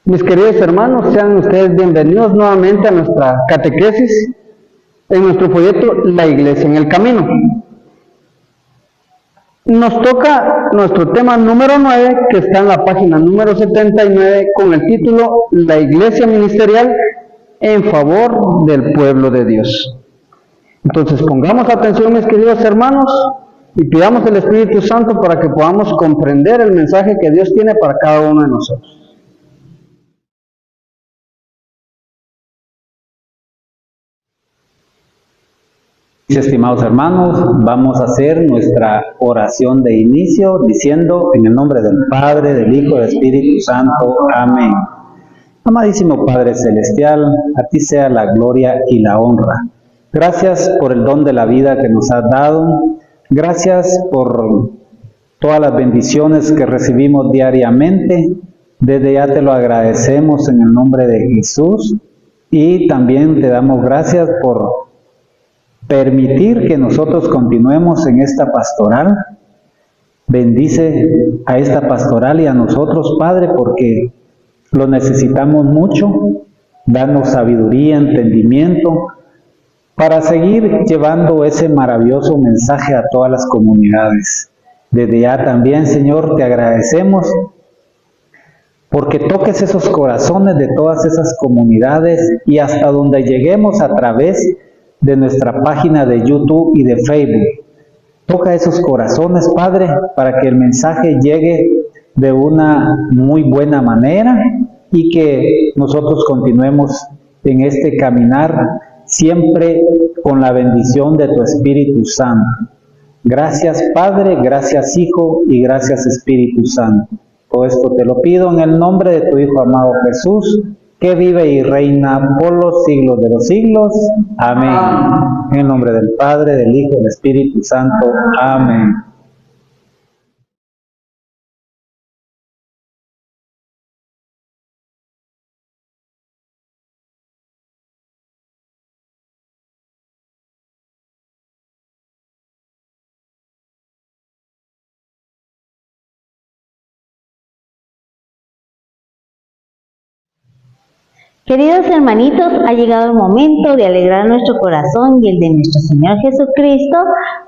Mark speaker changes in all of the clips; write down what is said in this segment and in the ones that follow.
Speaker 1: Mis queridos hermanos, sean ustedes bienvenidos nuevamente a nuestra catequesis en nuestro folleto La Iglesia en el Camino. Nos toca nuestro tema número 9, que está en la página número 79, con el título La Iglesia Ministerial en favor del pueblo de Dios. Entonces pongamos atención, mis queridos hermanos, y pidamos al Espíritu Santo para que podamos comprender el mensaje que Dios tiene para cada uno de nosotros.
Speaker 2: Estimados hermanos, vamos a hacer nuestra oración de inicio diciendo en el nombre del Padre, del Hijo y del Espíritu Santo. Amén. Amadísimo Padre Celestial, a ti sea la gloria y la honra. Gracias por el don de la vida que nos has dado. Gracias por todas las bendiciones que recibimos diariamente. Desde ya te lo agradecemos en el nombre de Jesús y también te damos gracias por permitir que nosotros continuemos en esta pastoral. Bendice a esta pastoral y a nosotros, Padre, porque lo necesitamos mucho. Danos sabiduría, entendimiento, para seguir llevando ese maravilloso mensaje a todas las comunidades. Desde ya también, Señor, te agradecemos porque toques esos corazones de todas esas comunidades y hasta donde lleguemos a través de nuestra página de YouTube y de Facebook. Toca esos corazones, Padre, para que el mensaje llegue de una muy buena manera y que nosotros continuemos en este caminar siempre con la bendición de tu Espíritu Santo. Gracias, Padre, gracias, Hijo, y gracias, Espíritu Santo. Todo esto te lo pido en el nombre de tu Hijo amado Jesús, que vive y reina por los siglos de los siglos. Amén. En el nombre del Padre, del Hijo y del Espíritu Santo. Amén.
Speaker 3: Queridos hermanitos, ha llegado el momento de alegrar nuestro corazón y el de nuestro Señor Jesucristo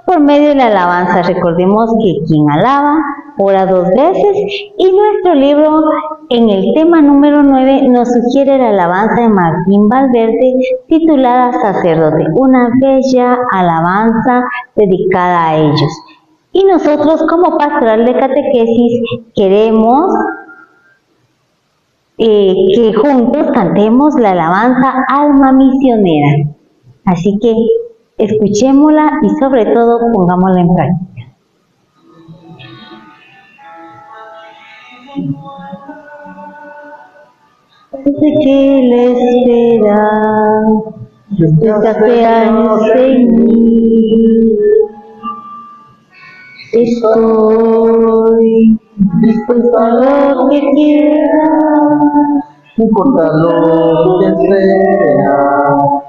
Speaker 3: por medio de la alabanza. Recordemos que quien alaba, ora dos veces, y nuestro libro en el tema número 9 nos sugiere la alabanza de Martín Valverde titulada Sacerdote, una bella alabanza dedicada a ellos. Y nosotros como pastoral de catequesis queremos que juntos cantemos la alabanza Alma Misionera. Así que escuchémosla y sobre todo pongámosla en práctica. Desde que la espera desafiarse en mí, estoy dispuesta a lo que quiera,
Speaker 4: no importa lo que sea,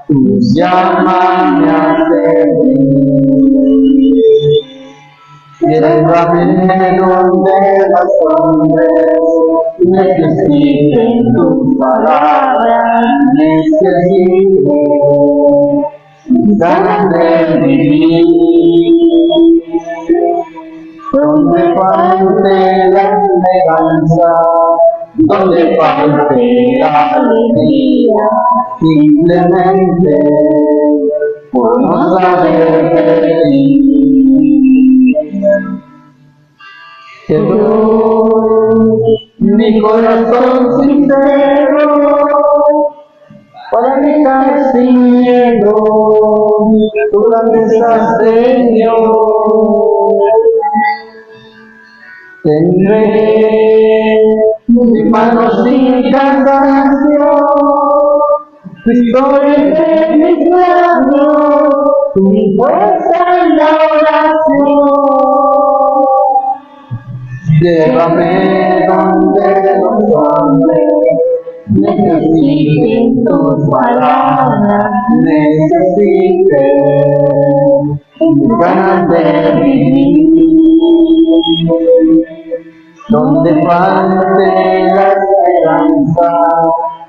Speaker 4: tú llámame a servir. Llévame donde los hombres necesiten tus palabras, necesiten ganas de vivir. Donde falte la esperanza, donde falte la alegría, simplemente por no saber de ti. Te doy mi corazón sincero para gritar sin miedo tu grandeza, Señor. Tendré mis manos sin cansancio, tu historia entre mis labios, mi fuerza en la oración. Llévame donde los hombres necesiten tus palabras, necesiten ganas de vivir. Donde falte la esperanza, esperanza,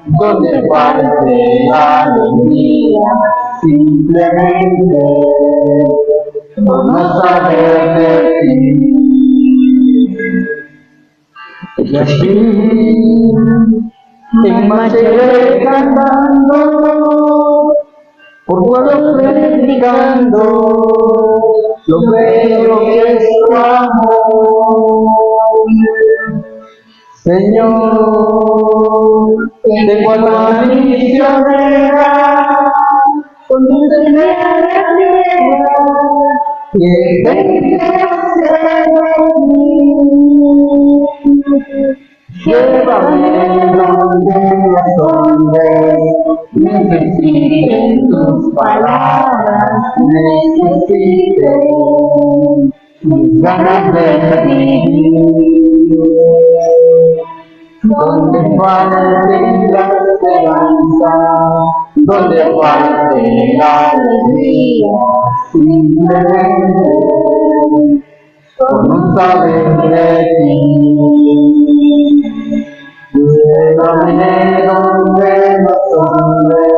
Speaker 4: donde falte la alegría, simplemente por no saber de ti. Y así en marché cantando, por pueblo predicando, lo bello que es tu amor. Señor, tengo alma misionera, condúceme a la tierra, que venga a ser de mí. Llévame donde los hombres necesiten tus palabras, necesiten mis ganas de vivir. Donde falte la esperanza, donde falte la alegría, simplemente por no saber de ti. Llévame donde los hombres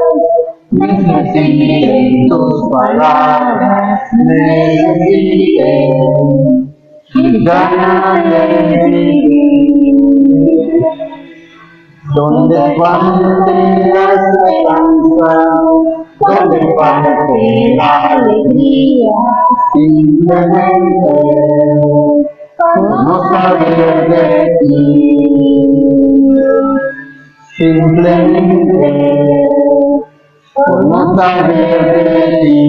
Speaker 4: necesiten tus palabras, necesiten mis ganas de vivir. Donde falte la esperanza, donde falte la alegría, simplemente por no saber de ti. Simplemente por no saber de ti.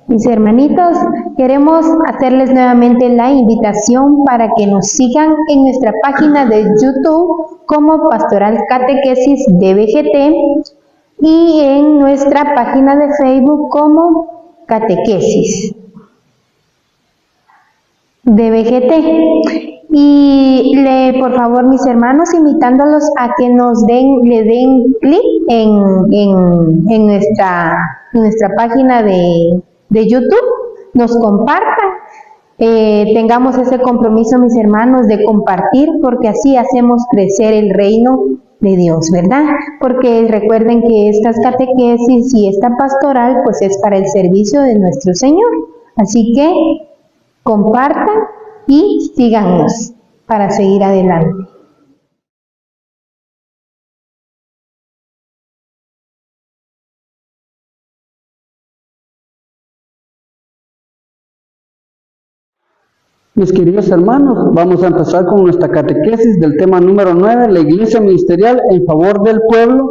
Speaker 5: Mis hermanitos, queremos hacerles nuevamente la invitación para que nos sigan en nuestra página de YouTube como Pastoral Catequesis DBGT y en nuestra página de Facebook como Catequesis DBGT. Y por favor, mis hermanos, invitándolos a que le den clic en nuestra página de YouTube, nos compartan, tengamos ese compromiso, mis hermanos, de compartir, porque así hacemos crecer el reino de Dios, ¿verdad? Porque recuerden que estas catequesis y esta pastoral pues es para el servicio de nuestro Señor, así que compartan y síganos para seguir adelante.
Speaker 1: Mis queridos hermanos, vamos a empezar con nuestra catequesis del tema número 9, la Iglesia Ministerial en favor del pueblo,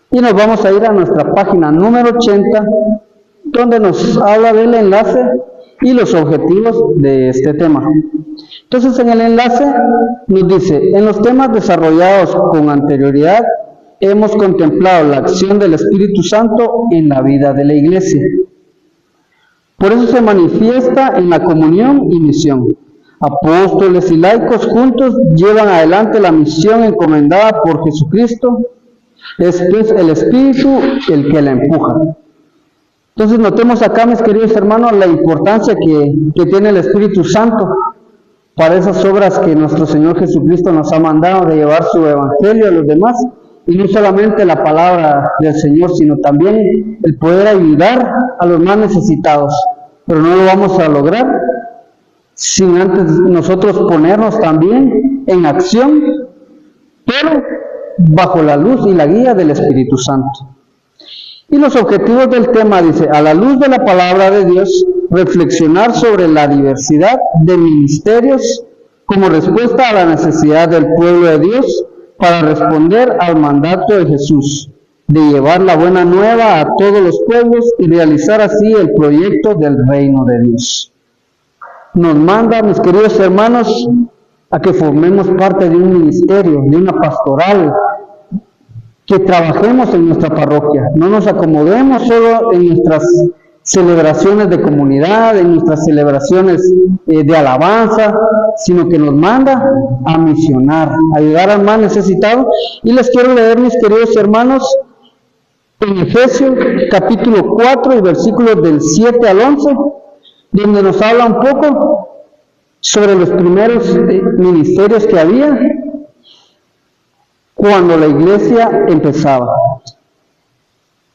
Speaker 1: y nos vamos a ir a nuestra página número 80, donde nos habla del enlace y los objetivos de este tema. Entonces, en el enlace nos dice: en los temas desarrollados con anterioridad, hemos contemplado la acción del Espíritu Santo en la vida de la Iglesia. Por eso se manifiesta en la comunión y misión. Apóstoles y laicos juntos llevan adelante la misión encomendada por Jesucristo. Es pues el Espíritu el que la empuja. Entonces notemos acá, mis queridos hermanos, la importancia que tiene el Espíritu Santo para esas obras que nuestro Señor Jesucristo nos ha mandado de llevar su evangelio a los demás, y no solamente la palabra del Señor, sino también el poder ayudar a los más necesitados. Pero no lo vamos a lograr sin antes nosotros ponernos también en acción, pero bajo la luz y la guía del Espíritu Santo. Y los objetivos del tema dice: a la luz de la palabra de Dios, reflexionar sobre la diversidad de ministerios como respuesta a la necesidad del pueblo de Dios para responder al mandato de Jesús, de llevar la buena nueva a todos los pueblos y realizar así el proyecto del reino de Dios. Nos manda, mis queridos hermanos, a que formemos parte de un ministerio, de una pastoral, que trabajemos en nuestra parroquia, no nos acomodemos solo en nuestras celebraciones de comunidad, en nuestras celebraciones de alabanza, sino que nos manda a misionar, a ayudar al más necesitado. Y les quiero leer, mis queridos hermanos, en Efesios capítulo 4 y versículos del 7 al 11, donde nos habla un poco sobre los primeros ministerios que había cuando la iglesia empezaba.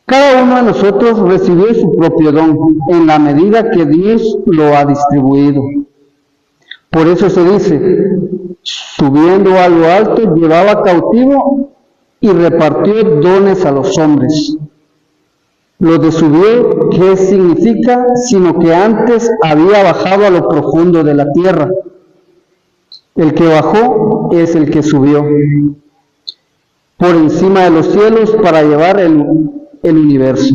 Speaker 1: Cada uno de nosotros recibió su propio don en la medida que Dios lo ha distribuido. Por eso se dice, subiendo a lo alto, llevaba cautivo y repartió dones a los hombres. Lo de subió, ¿qué significa? Sino que antes había bajado a lo profundo de la tierra. El que bajó es el que subió por encima de los cielos para llevar el universo.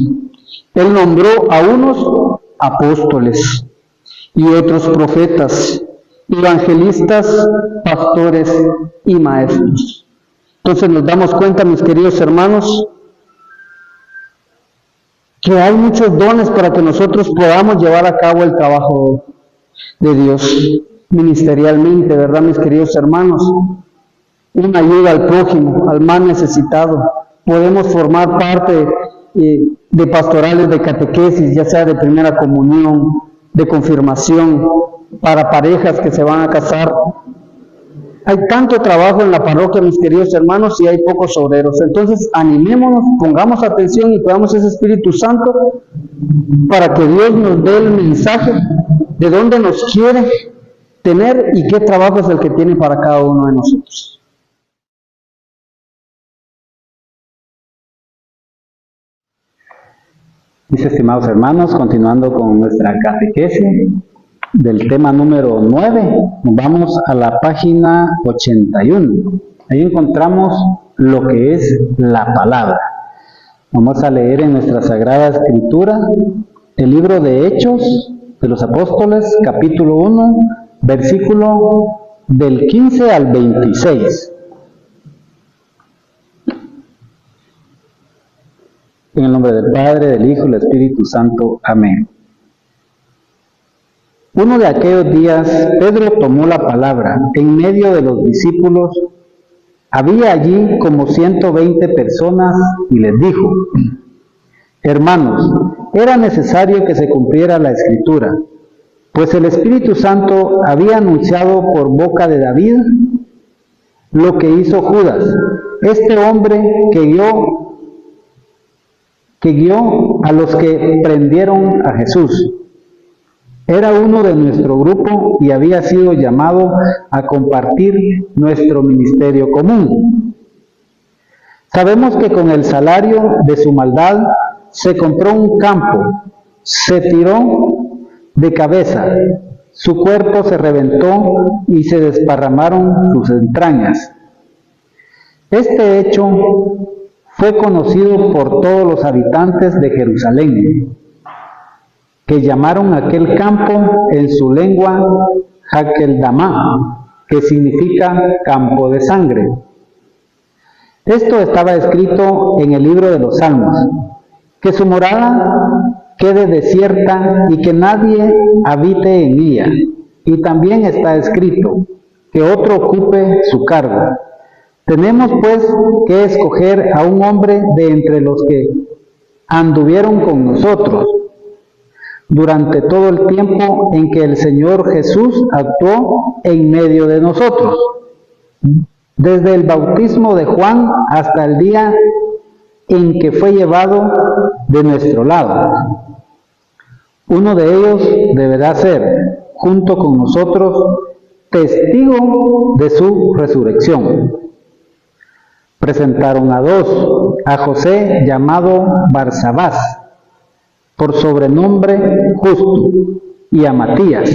Speaker 1: Él nombró a unos apóstoles y otros profetas, evangelistas, pastores y maestros. Entonces nos damos cuenta, mis queridos hermanos, que hay muchos dones para que nosotros podamos llevar a cabo el trabajo de Dios ministerialmente, ¿verdad, mis queridos hermanos? Una ayuda al prójimo, al más necesitado. Podemos formar parte de pastorales de catequesis, ya sea de primera comunión, de confirmación, para parejas que se van a casar. Hay tanto trabajo en la parroquia, mis queridos hermanos, y hay pocos obreros. Entonces, animémonos, pongamos atención y pidamos ese Espíritu Santo para que Dios nos dé el mensaje de dónde nos quiere tener y qué trabajo es el que tiene para cada uno de nosotros.
Speaker 2: Mis estimados hermanos, continuando con nuestra catequesis del tema número 9, vamos a la página 81. Ahí encontramos lo que es la palabra. Vamos a leer en nuestra Sagrada Escritura el libro de Hechos de los Apóstoles, capítulo 1, versículo del 15 al 26. En el nombre del Padre, del Hijo y del Espíritu Santo. Amén. Uno de aquellos días, Pedro tomó la palabra en medio de los discípulos. Había allí como 120 personas y les dijo: hermanos, era necesario que se cumpliera la Escritura, pues el Espíritu Santo había anunciado por boca de David lo que hizo Judas, este hombre que guió a los que prendieron a Jesús. Era uno de nuestro grupo y había sido llamado a compartir nuestro ministerio común. Sabemos que con el salario de su maldad se compró un campo, se tiró de cabeza, su cuerpo se reventó y se desparramaron sus entrañas. Este hecho fue conocido por todos los habitantes de Jerusalén, que llamaron aquel campo en su lengua Hakeldamá, que significa campo de sangre. Esto estaba escrito en el libro de los Salmos, que su morada quede desierta y que nadie habite en ella. Y también está escrito, que otro ocupe su cargo. Tenemos pues que escoger a un hombre de entre los que anduvieron con nosotros durante todo el tiempo en que el Señor Jesús actuó en medio de nosotros, desde el bautismo de Juan hasta el día en que fue llevado de nuestro lado. Uno de ellos deberá ser, junto con nosotros, testigo de su resurrección. Presentaron a dos, a José llamado Barsabás, por sobrenombre Justo, y a Matías.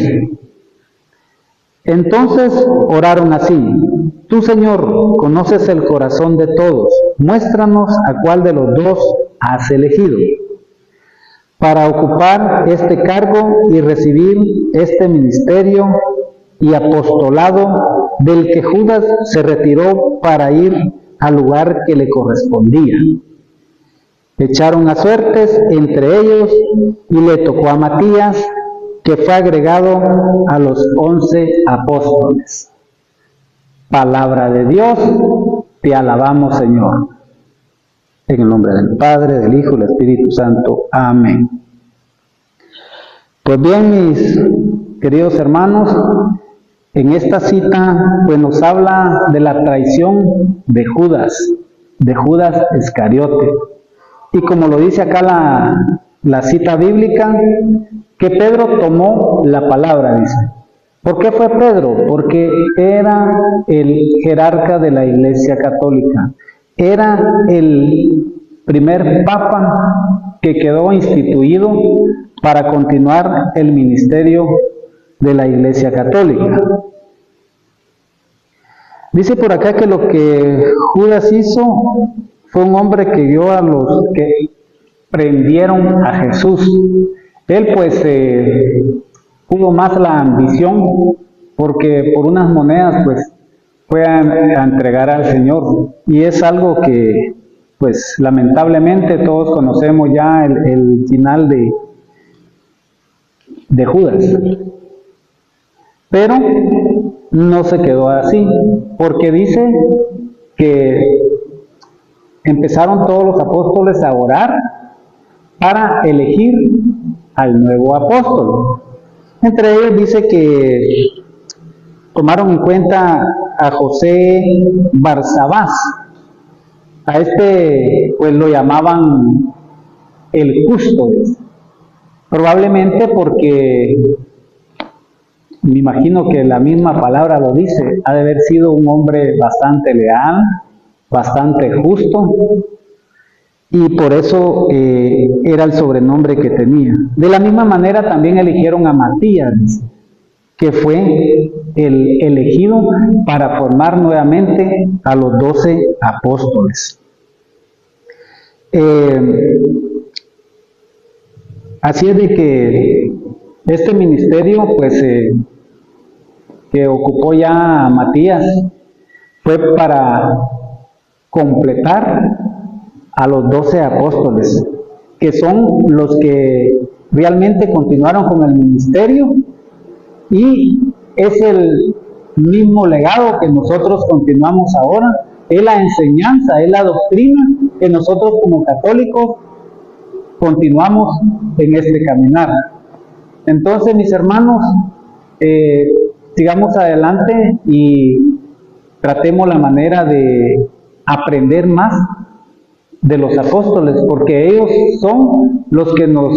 Speaker 2: Entonces oraron así: tú, Señor, conoces el corazón de todos, muéstranos a cuál de los dos has elegido para ocupar este cargo y recibir este ministerio y apostolado del que Judas se retiró para ir al lugar que le correspondía. Echaron a suertes entre ellos y le tocó a Matías, que fue agregado a los 11 apóstoles. Palabra de Dios, te alabamos, Señor. En el nombre del Padre, del Hijo y del Espíritu Santo. Amén. Pues bien, mis queridos hermanos, en esta cita pues nos habla de la traición de Judas Iscariote. Y como lo dice acá la cita bíblica, que Pedro tomó la palabra, dice. ¿Por qué fue Pedro? Porque era el jerarca de la Iglesia Católica. Era el primer papa que quedó instituido para continuar el ministerio de la Iglesia Católica. Dice por acá que lo que Judas hizo fue un hombre que vio a los que prendieron a Jesús. Él pues pudo más la ambición, porque por unas monedas pues fue a entregar al Señor, y es algo que pues lamentablemente todos conocemos ya el final de Judas. Pero no se quedó así, porque dice que empezaron todos los apóstoles a orar para elegir al nuevo apóstol. Entre ellos dice que tomaron en cuenta a José Barsabás. A este pues lo llamaban el Cústodes, probablemente porque me imagino que la misma palabra lo dice, ha de haber sido un hombre bastante leal, bastante justo, y por eso era el sobrenombre que tenía. De la misma manera también eligieron a Matías, que fue el elegido para formar nuevamente a los 12 apóstoles. Así es de que este ministerio, pues, que ocupó ya Matías, fue para completar a los 12 apóstoles, que son los que realmente continuaron con el ministerio, y es el mismo legado que nosotros continuamos ahora, es la enseñanza, es la doctrina que nosotros como católicos continuamos en este caminar. Entonces, mis hermanos, sigamos adelante y tratemos la manera de aprender más de los apóstoles, porque ellos son los que nos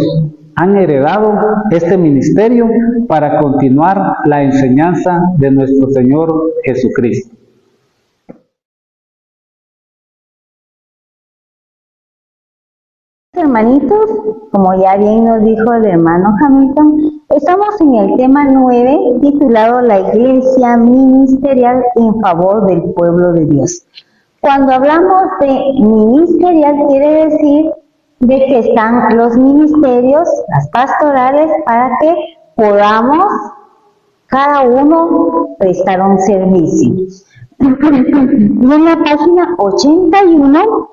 Speaker 2: han heredado este ministerio para continuar la enseñanza de nuestro Señor Jesucristo.
Speaker 3: Hermanitos, como ya bien nos dijo el hermano Hamilton, estamos en el tema 9 titulado La Iglesia Ministerial en favor del pueblo de Dios. Cuando hablamos de ministerial, quiere decir de que están los ministerios, las pastorales, para que podamos cada uno prestar un servicio. Y en la página 81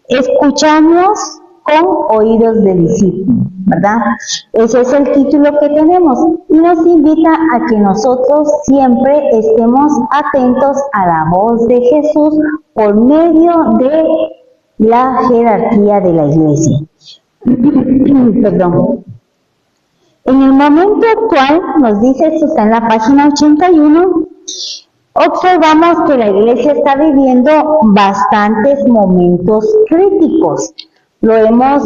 Speaker 3: escuchamos con oídos de discípulo, ¿verdad? Ese es el título que tenemos y nos invita a que nosotros siempre estemos atentos a la voz de Jesús por medio de la jerarquía de la iglesia. Perdón. En el momento actual, nos dice, esto está en la página 81, observamos que la iglesia está viviendo bastantes momentos críticos. Lo hemos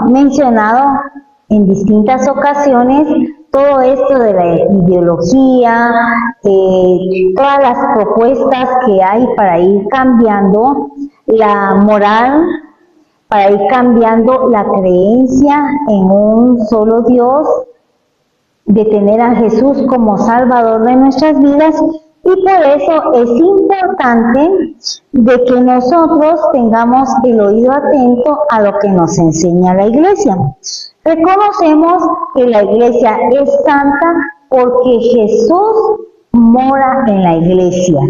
Speaker 3: mencionado en distintas ocasiones, todo esto de la ideología, todas las propuestas que hay para ir cambiando la moral, para ir cambiando la creencia en un solo Dios, de tener a Jesús como Salvador de nuestras vidas. Y por eso es importante de que nosotros tengamos el oído atento a lo que nos enseña la iglesia. Reconocemos que la iglesia es santa porque Jesús mora en la iglesia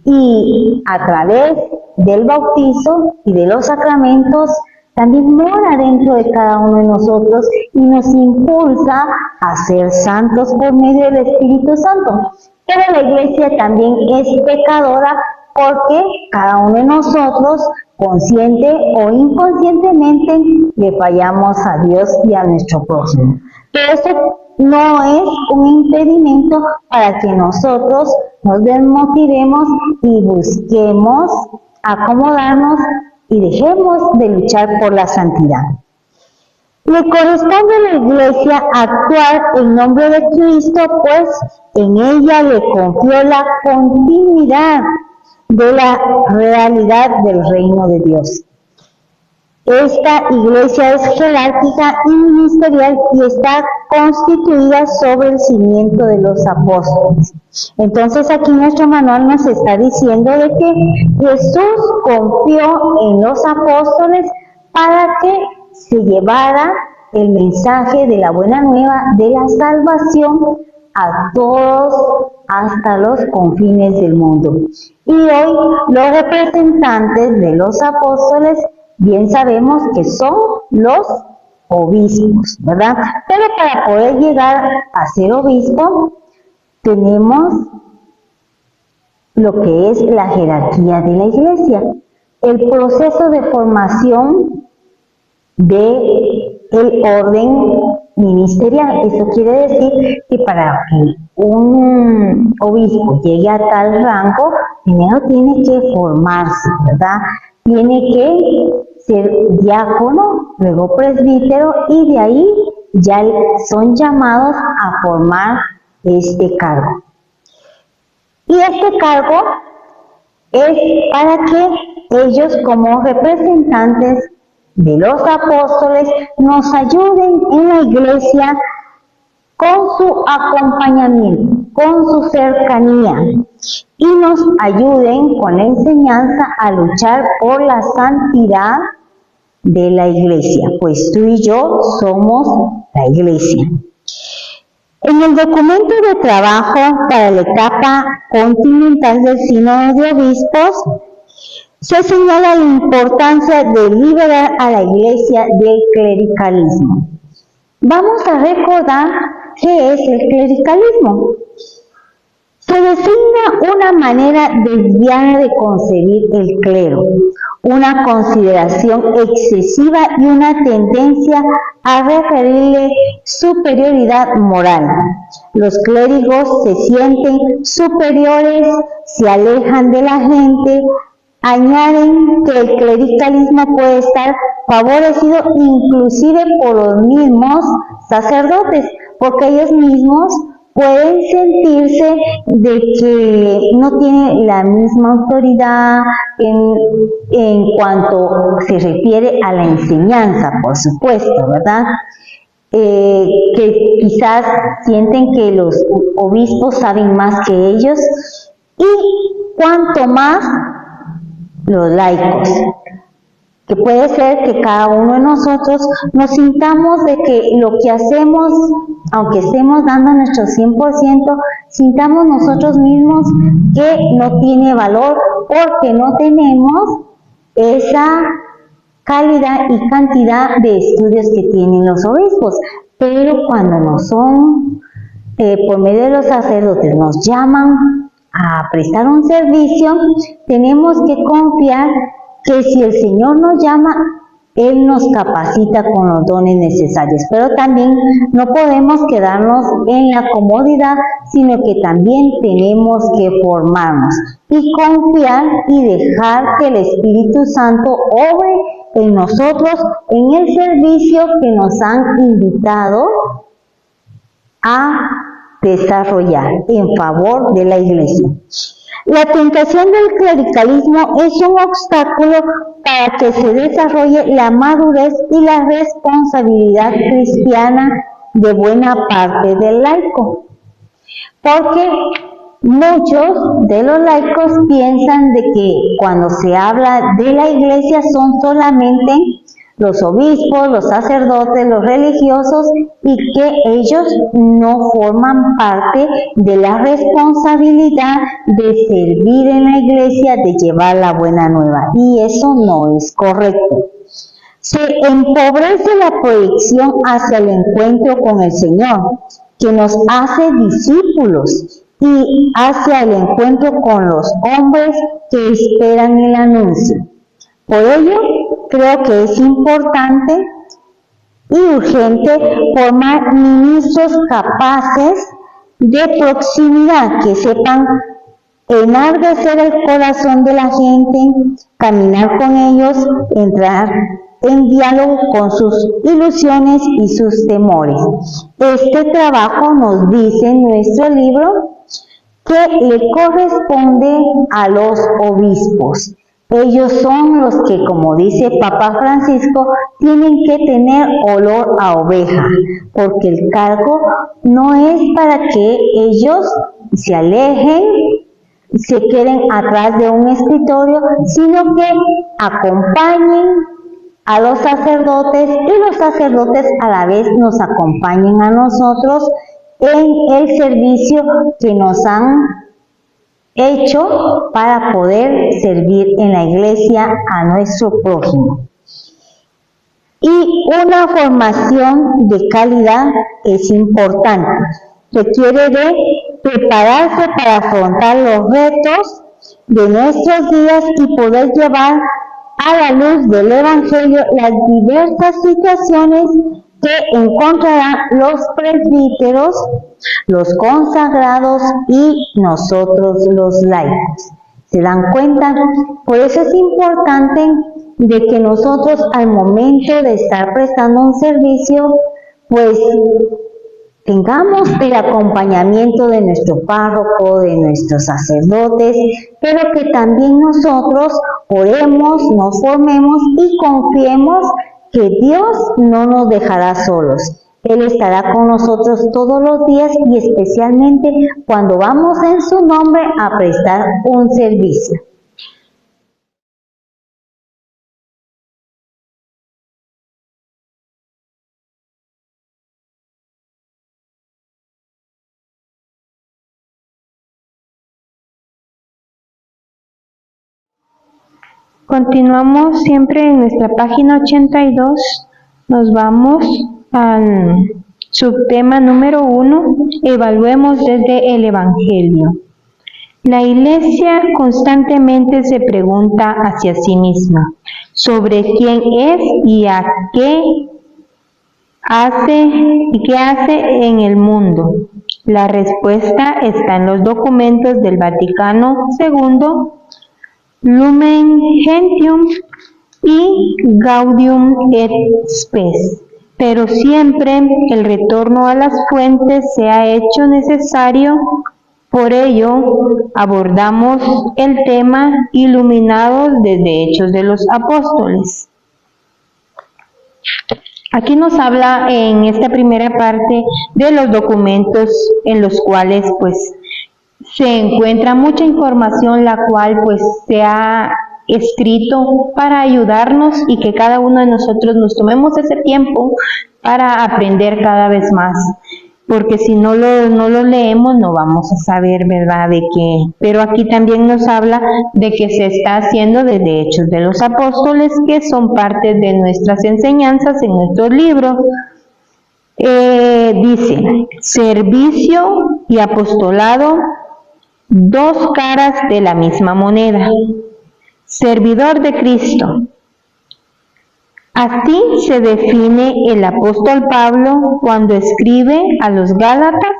Speaker 3: y a través del bautizo y de los sacramentos también mora dentro de cada uno de nosotros y nos impulsa a ser santos por medio del Espíritu Santo. Pero la iglesia también es pecadora porque cada uno de nosotros consciente o inconscientemente le fallamos a Dios y a nuestro prójimo. Pero eso no es un impedimento para que nosotros nos desmotivemos y busquemos acomodarnos y dejemos de luchar por la santidad. Le corresponde a la Iglesia actuar en nombre de Cristo, pues en ella le confió la continuidad de la realidad del reino de Dios. Esta Iglesia es jerárquica y ministerial y está constituida sobre el cimiento de los apóstoles. Entonces aquí nuestro manual nos está diciendo de que Jesús confió en los apóstoles para que se llevara el mensaje de la buena nueva de la salvación a todos hasta los confines del mundo. Y hoy los representantes de los apóstoles bien sabemos que son los obispos, ¿verdad? Pero para poder llegar a ser obispo tenemos lo que es la jerarquía de la Iglesia, el proceso de formación de el orden ministerial. Eso quiere decir que para que un obispo llegue a tal rango, primero tiene que formarse, ¿verdad? Tiene que ser diácono, luego presbítero, y de ahí ya son llamados a formar este cargo. Y este cargo es para que ellos, como representantes de los apóstoles, nos ayuden en la Iglesia con su acompañamiento, con su cercanía, y nos ayuden con la enseñanza a luchar por la santidad de la Iglesia, pues tú y yo somos la Iglesia. En el documento de trabajo para la etapa continental del Sínodo de Obispos, se señala la importancia de liberar a la Iglesia del clericalismo. Vamos a recordar qué es el clericalismo. Se designa una manera desviada de concebir el clero, una consideración excesiva y una tendencia a referirle superioridad moral. Los clérigos se sienten superiores, se alejan de la gente. Añaden que el clericalismo puede estar favorecido inclusive por los mismos sacerdotes, porque ellos mismos pueden sentirse de que no tienen la misma autoridad en cuanto se refiere a la enseñanza, por supuesto, ¿verdad? Que quizás sienten que los obispos saben más que ellos, y cuanto más los laicos, que puede ser que cada uno de nosotros nos sintamos de que lo que hacemos, aunque estemos dando nuestro 100%, sintamos nosotros mismos que no tiene valor porque no tenemos esa calidad y cantidad de estudios que tienen los obispos. Pero cuando nos son, por medio de los sacerdotes, nos llaman a prestar un servicio, tenemos que confiar que si el Señor nos llama, Él nos capacita con los dones necesarios. Pero también no podemos quedarnos en la comodidad, sino que también tenemos que formarnos y confiar y dejar que el Espíritu Santo obre en nosotros en el servicio que nos han invitado a desarrollar en favor de la Iglesia. La tentación del clericalismo es un obstáculo para que se desarrolle la madurez y la responsabilidad cristiana de buena parte del laico, porque muchos de los laicos piensan de que cuando se habla de la Iglesia son solamente los obispos, los sacerdotes, los religiosos, y que ellos no forman parte de la responsabilidad de servir en la Iglesia, de llevar la buena nueva. Y eso no es correcto. Se empobrece la proyección hacia el encuentro con el Señor, que nos hace discípulos, y hacia el encuentro con los hombres que esperan el anuncio. Por ello, creo que es importante y urgente formar ministros capaces de proximidad, que sepan enardecer el corazón de la gente, caminar con ellos, entrar en diálogo con sus ilusiones y sus temores. Este trabajo, nos dice en nuestro libro, que le corresponde a los obispos. Ellos son los que, como dice Papa Francisco, tienen que tener olor a oveja, porque el cargo no es para que ellos se alejen, se queden atrás de un escritorio, sino que acompañen a los sacerdotes y los sacerdotes a la vez nos acompañen a nosotros en el servicio que nos han hecho para poder servir en la iglesia a nuestro prójimo. Y una formación de calidad es importante. Requiere de prepararse para afrontar los retos de nuestros días y poder llevar a la luz del Evangelio las diversas situaciones que encontrarán los presbíteros, los consagrados y nosotros los laicos. ¿Se dan cuenta? Por eso es importante de que nosotros al momento de estar prestando un servicio, pues tengamos el acompañamiento de nuestro párroco, de nuestros sacerdotes, pero que también nosotros oremos, nos formemos y confiemos que Dios no nos dejará solos. Él estará con nosotros todos los días y especialmente cuando vamos en su nombre a prestar un servicio.
Speaker 5: Continuamos siempre en nuestra página 82. Nos vamos al subtema número 1. Evaluemos desde el Evangelio. La Iglesia constantemente se pregunta hacia sí misma sobre quién es y a qué hace en el mundo. La respuesta está en los documentos del Vaticano II, Lumen Gentium y Gaudium et Spes, pero siempre el retorno a las fuentes se ha hecho necesario. Por ello, abordamos el tema iluminados desde Hechos de los Apóstoles. Aquí nos habla en esta primera parte de los documentos en los cuales pues se encuentra mucha información, la cual pues se ha escrito para ayudarnos y que cada uno de nosotros nos tomemos ese tiempo para aprender cada vez más, porque si no lo leemos no vamos a saber, ¿verdad?, de qué. Pero aquí también nos habla de que se está haciendo desde Hechos de los Apóstoles, que son parte de nuestras enseñanzas en nuestros libros. Dice, servicio y apostolado, dos caras de la misma moneda. Servidor de Cristo. Así se define el apóstol Pablo cuando escribe a los Gálatas.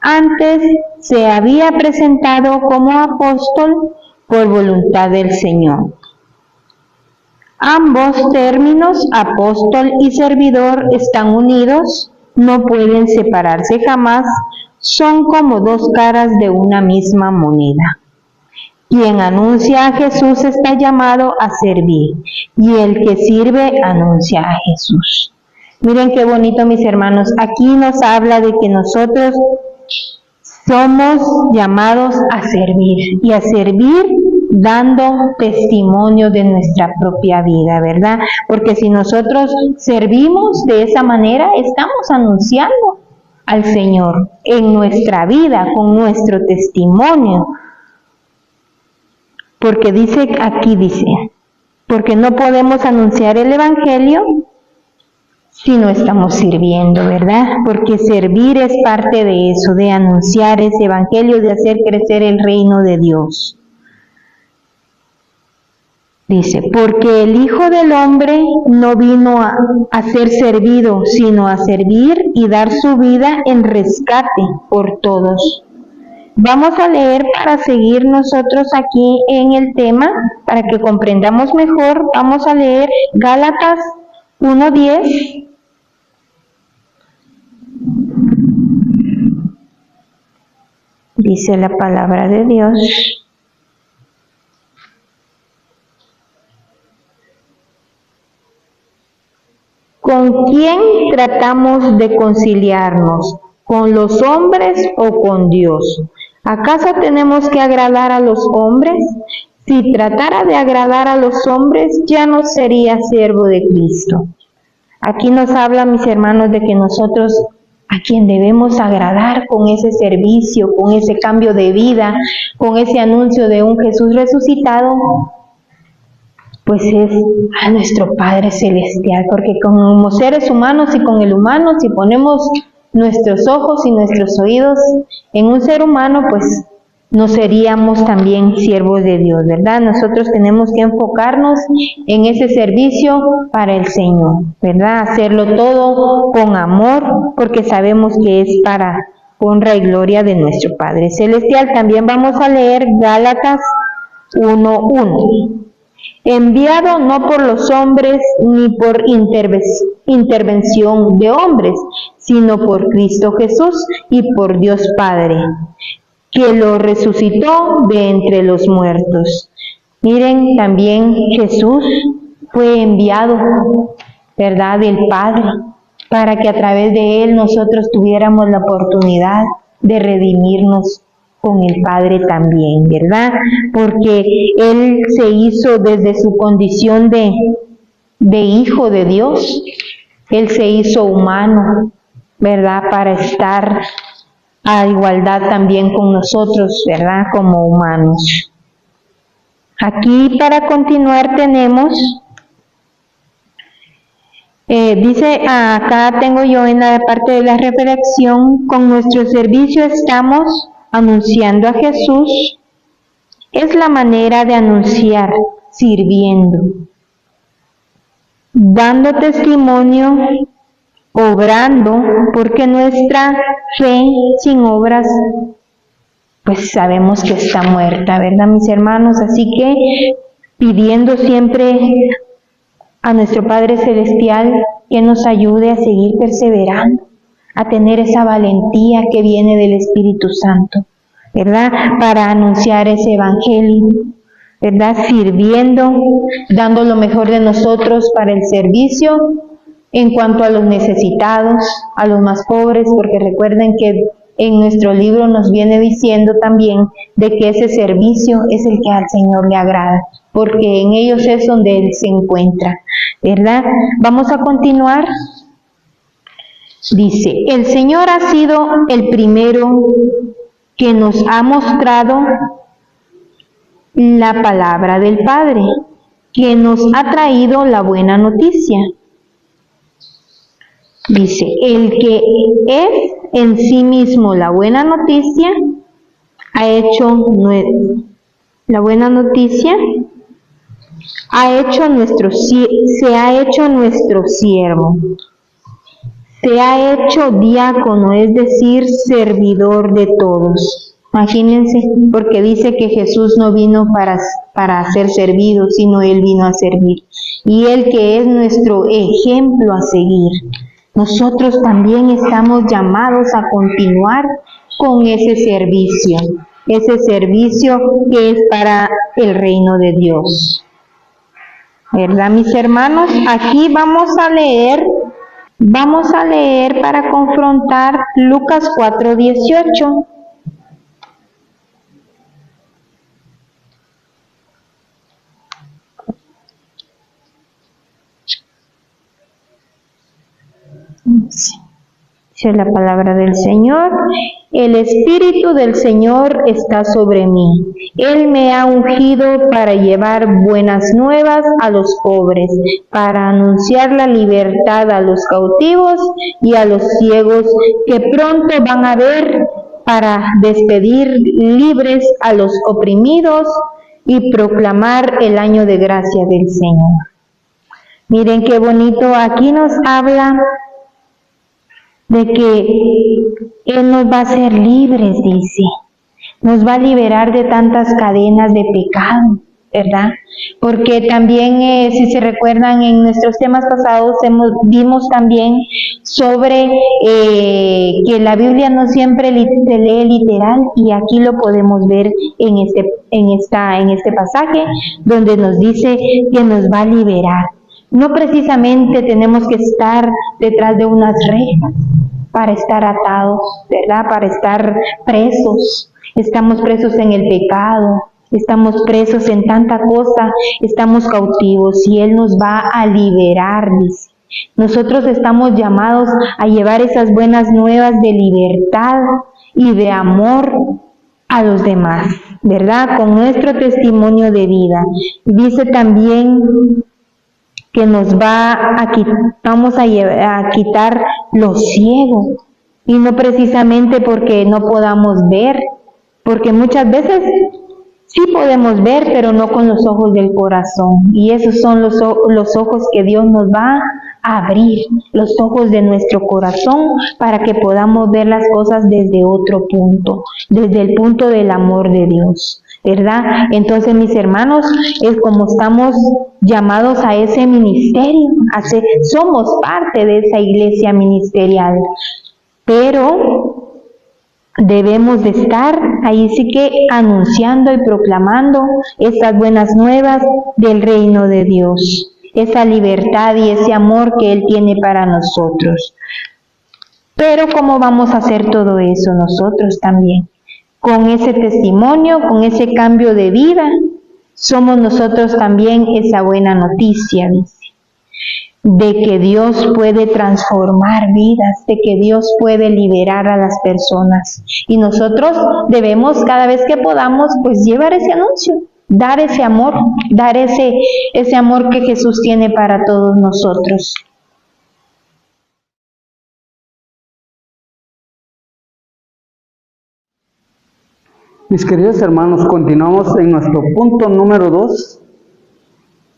Speaker 5: Antes se había presentado como apóstol por voluntad del Señor. Ambos términos, apóstol y servidor, están unidos, no pueden separarse jamás, son como dos caras de una misma moneda. Quien anuncia a Jesús está llamado a servir, y el que sirve anuncia a Jesús. Miren qué bonito, mis hermanos. Aquí nos habla de que nosotros somos llamados a servir, y a servir dando testimonio de nuestra propia vida, ¿verdad? Porque si nosotros servimos de esa manera, estamos anunciando al Señor en nuestra vida, con nuestro testimonio. Porque dice, porque no podemos anunciar el Evangelio si no estamos sirviendo, ¿verdad? Porque servir es parte de eso, de anunciar ese Evangelio, de hacer crecer el reino de Dios. Dice, porque el Hijo del Hombre no vino a ser servido, sino a servir y dar su vida en rescate por todos. Vamos a leer para seguir nosotros aquí en el tema, para que comprendamos mejor. Vamos a leer Gálatas 1:10. Dice la palabra de Dios. ¿Con quién tratamos de conciliarnos? ¿Con los hombres o con Dios? ¿Acaso tenemos que agradar a los hombres? Si tratara de agradar a los hombres, ya no sería siervo de Cristo. Aquí nos habla, mis hermanos, de que nosotros a quien debemos agradar con ese servicio, con ese cambio de vida, con ese anuncio de un Jesús resucitado, pues es a nuestro Padre Celestial, porque como seres humanos y con el humano, si ponemos nuestros ojos y nuestros oídos en un ser humano, pues no seríamos también siervos de Dios, ¿verdad? Honestros tenemos que enfocarnos en ese servicio para el Señor, ¿verdad? Hacerlo todo con amor, porque sabemos que es para honra y gloria de nuestro Padre Celestial. También vamos a leer Gálatas 1:1. Enviado no por los hombres ni por intervención de hombres, sino por Cristo Jesús y por Dios Padre, que lo resucitó de entre los muertos. Miren, también Jesús fue enviado, ¿verdad?, del Padre, para que a través de Él nosotros tuviéramos la oportunidad de redimirnos con el Padre también, ¿verdad? Porque Él se hizo desde su condición de Hijo de Dios, Él se hizo humano, ¿verdad? Para estar a igualdad también con nosotros, ¿verdad? Como humanos. Aquí para continuar tenemos, dice, acá tengo yo en la parte de la reflexión, con nuestro servicio estamos anunciando a Jesús. Es la manera de anunciar, sirviendo, dando testimonio, obrando, porque nuestra fe sin obras, pues sabemos que está muerta, ¿verdad, mis hermanos? Así que pidiendo siempre a nuestro Padre Celestial que nos ayude a seguir perseverando, a tener esa valentía que viene del Espíritu Santo, ¿verdad? Para anunciar ese Evangelio, ¿verdad? Sirviendo, dando lo mejor de nosotros para el servicio en cuanto a los necesitados, a los más pobres, porque recuerden que en nuestro libro nos viene diciendo también de que ese servicio es el que al Señor le agrada, porque en ellos es donde Él se encuentra, ¿verdad? Vamos a continuar. Dice, el Señor ha sido el primero que nos ha mostrado la palabra del Padre, que nos ha traído la buena noticia. Dice, el que es en sí mismo la buena noticia, se ha hecho nuestro siervo. Se ha hecho diácono, es decir, servidor de todos. Imagínense, porque dice que Jesús no vino para ser servido, sino Él vino a servir. Y Él que es nuestro ejemplo a seguir. Nosotros también estamos llamados a continuar con ese servicio que es para el reino de Dios. ¿Verdad, mis hermanos? Aquí vamos a leer para confrontar Lucas 4:18. Dice la palabra del Señor: el Espíritu del Señor está sobre mí. Él me ha ungido para llevar buenas nuevas a los pobres, para anunciar la libertad a los cautivos y a los ciegos que pronto van a ver, para despedir libres a los oprimidos y proclamar el año de gracia del Señor. Miren qué bonito, aquí nos habla de que Él nos va a hacer libres, dice. Nos va a liberar de tantas cadenas de pecado, ¿verdad? Porque también, si se recuerdan, en nuestros temas pasados vimos también sobre que la Biblia no siempre se lee literal, y aquí lo podemos ver en este pasaje, donde nos dice que nos va a liberar. No precisamente tenemos que estar detrás de unas rejas para estar atados, ¿verdad? Para estar presos. Estamos presos en el pecado, estamos presos en tanta cosa, estamos cautivos y Él nos va a liberar, dice. Nosotros estamos llamados a llevar esas buenas nuevas de libertad y de amor a los demás, ¿verdad? Con nuestro testimonio de vida. Dice también que nos vamos a quitar lo ciego, y no precisamente porque no podamos ver, porque muchas veces sí podemos ver, pero no con los ojos del corazón, y esos son los ojos que Dios nos va a abrir, los ojos de nuestro corazón, para que podamos ver las cosas desde otro punto, desde el punto del amor de Dios, ¿verdad? Entonces, mis hermanos, es como estamos llamados a ese ministerio, somos parte de esa iglesia ministerial, pero debemos de estar ahí sí que anunciando y proclamando estas buenas nuevas del reino de Dios, esa libertad y ese amor que Él tiene para nosotros. Pero ¿cómo vamos a hacer todo eso nosotros también? Con ese testimonio, con ese cambio de vida, somos nosotros también esa buena noticia, dice, de que Dios puede transformar vidas, de que Dios puede liberar a las personas. Y nosotros debemos, cada vez que podamos, pues llevar ese anuncio, dar ese amor que Jesús tiene para todos nosotros.
Speaker 1: Mis queridos hermanos, continuamos en nuestro punto número 2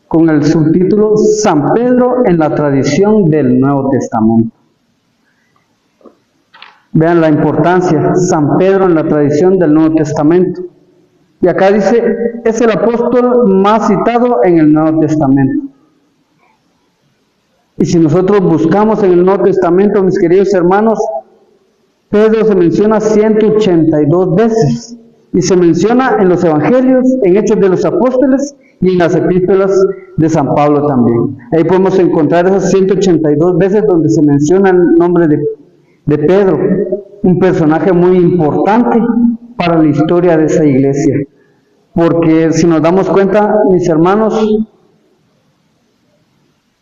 Speaker 1: con el subtítulo San Pedro en la tradición del Nuevo Testamento. Vean la importancia, San Pedro en la tradición del Nuevo Testamento. Y acá dice, es el apóstol más citado en el Nuevo Testamento. Y si nosotros buscamos en el Nuevo Testamento, mis queridos hermanos, Pedro se menciona 182 veces. Y se menciona en los Evangelios, en Hechos de los Apóstoles y en las epístolas de San Pablo también. Ahí podemos encontrar esas 182 veces donde se menciona el nombre de Pedro, un personaje muy importante para la historia de esa iglesia. Porque si nos damos cuenta, mis hermanos,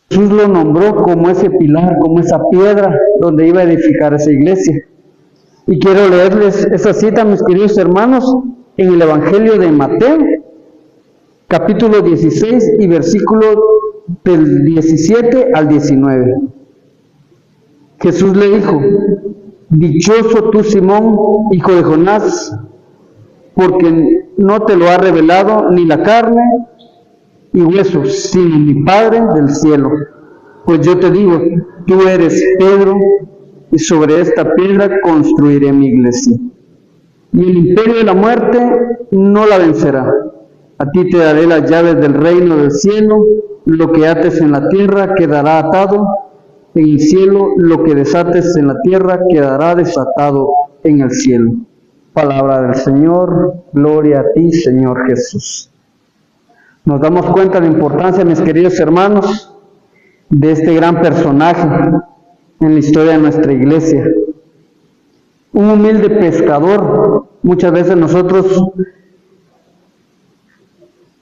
Speaker 1: Jesús lo nombró como ese pilar, como esa piedra donde iba a edificar esa iglesia. Y quiero leerles esa cita, mis queridos hermanos, en el Evangelio de Mateo, capítulo 16 y versículo del 17 al 19. Jesús le dijo, dichoso tú, Simón, hijo de Jonás, porque no te lo ha revelado ni la carne y huesos, sino mi Padre del cielo. Pues yo te digo, tú eres Pedro, y sobre esta piedra construiré mi iglesia. Y el imperio de la muerte no la vencerá. A ti te daré las llaves del reino del cielo. Lo que ates en la tierra quedará atado en el cielo. Lo que desates en la tierra quedará desatado en el cielo. Palabra del Señor. Gloria a ti, Señor Jesús. Nos damos cuenta de la importancia, mis queridos hermanos, de este gran personaje en la historia de nuestra iglesia. Un humilde pescador. Muchas veces nosotros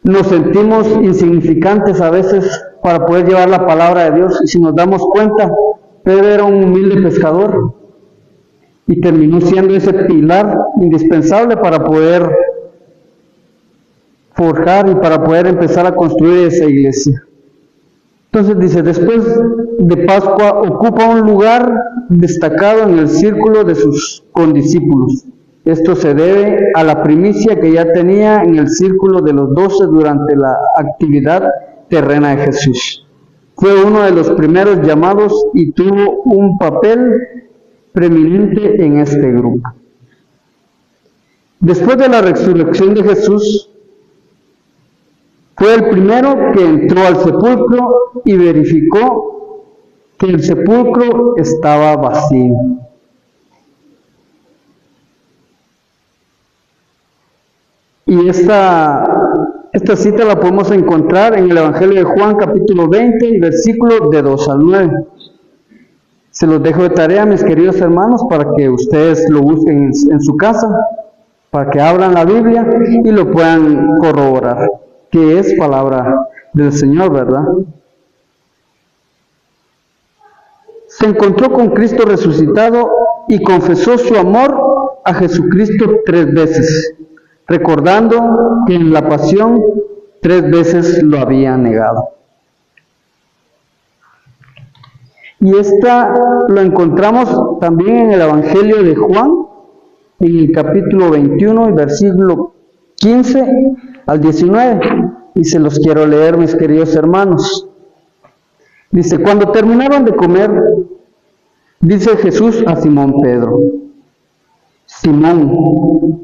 Speaker 1: nos sentimos insignificantes a veces para poder llevar la palabra de Dios, y si nos damos cuenta, Pedro era un humilde pescador y terminó siendo ese pilar indispensable para poder forjar y para poder empezar a construir esa iglesia. Entonces dice, después de Pascua ocupa un lugar destacado en el círculo de sus condiscípulos. Esto se debe a la primicia que ya tenía en el círculo de los 12 durante la actividad terrena de Jesús. Fue uno de los primeros llamados y tuvo un papel preeminente en este grupo. Después de la resurrección de Jesús, fue el primero que entró al sepulcro y verificó que el sepulcro estaba vacío. Y esta cita la podemos encontrar en el Evangelio de Juan, capítulo 20, y versículos de 2 al 9. Se los dejo de tarea, mis queridos hermanos, para que ustedes lo busquen en su casa, para que abran la Biblia y lo puedan corroborar, que es palabra del Señor, ¿verdad? Se encontró con Cristo resucitado y confesó su amor a Jesucristo 3 veces, recordando que en la pasión 3 veces lo había negado. Y esta lo encontramos también en el Evangelio de Juan, en el capítulo 21, y versículo 15 al 19, y se los quiero leer, mis queridos hermanos. Dice: cuando terminaron de comer, dice Jesús a Simón Pedro: Simón,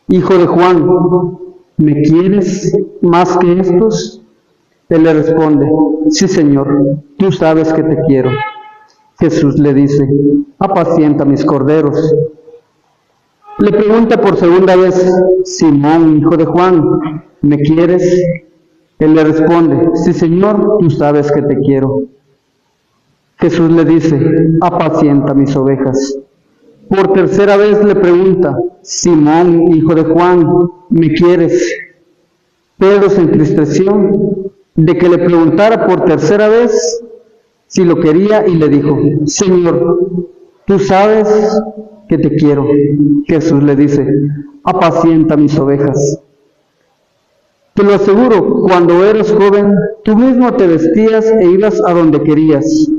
Speaker 1: hijo de Juan, ¿me quieres más que estos? Él le responde: sí, Señor, tú sabes que te quiero. Jesús le dice: apacienta mis corderos. Le pregunta por segunda vez: Simón, hijo de Juan, ¿me quieres? Él le responde: sí, Señor, tú sabes que te quiero. Jesús le dice: apacienta mis ovejas. Por tercera vez le pregunta: Simón, hijo de Juan, ¿me quieres? Pedro se entristeció de que le preguntara por tercera vez si lo quería y le dijo: Señor, tú sabes que te quiero. Jesús le dice: apacienta mis ovejas. Te lo aseguro, cuando eras joven, tú mismo te vestías e ibas a donde querías.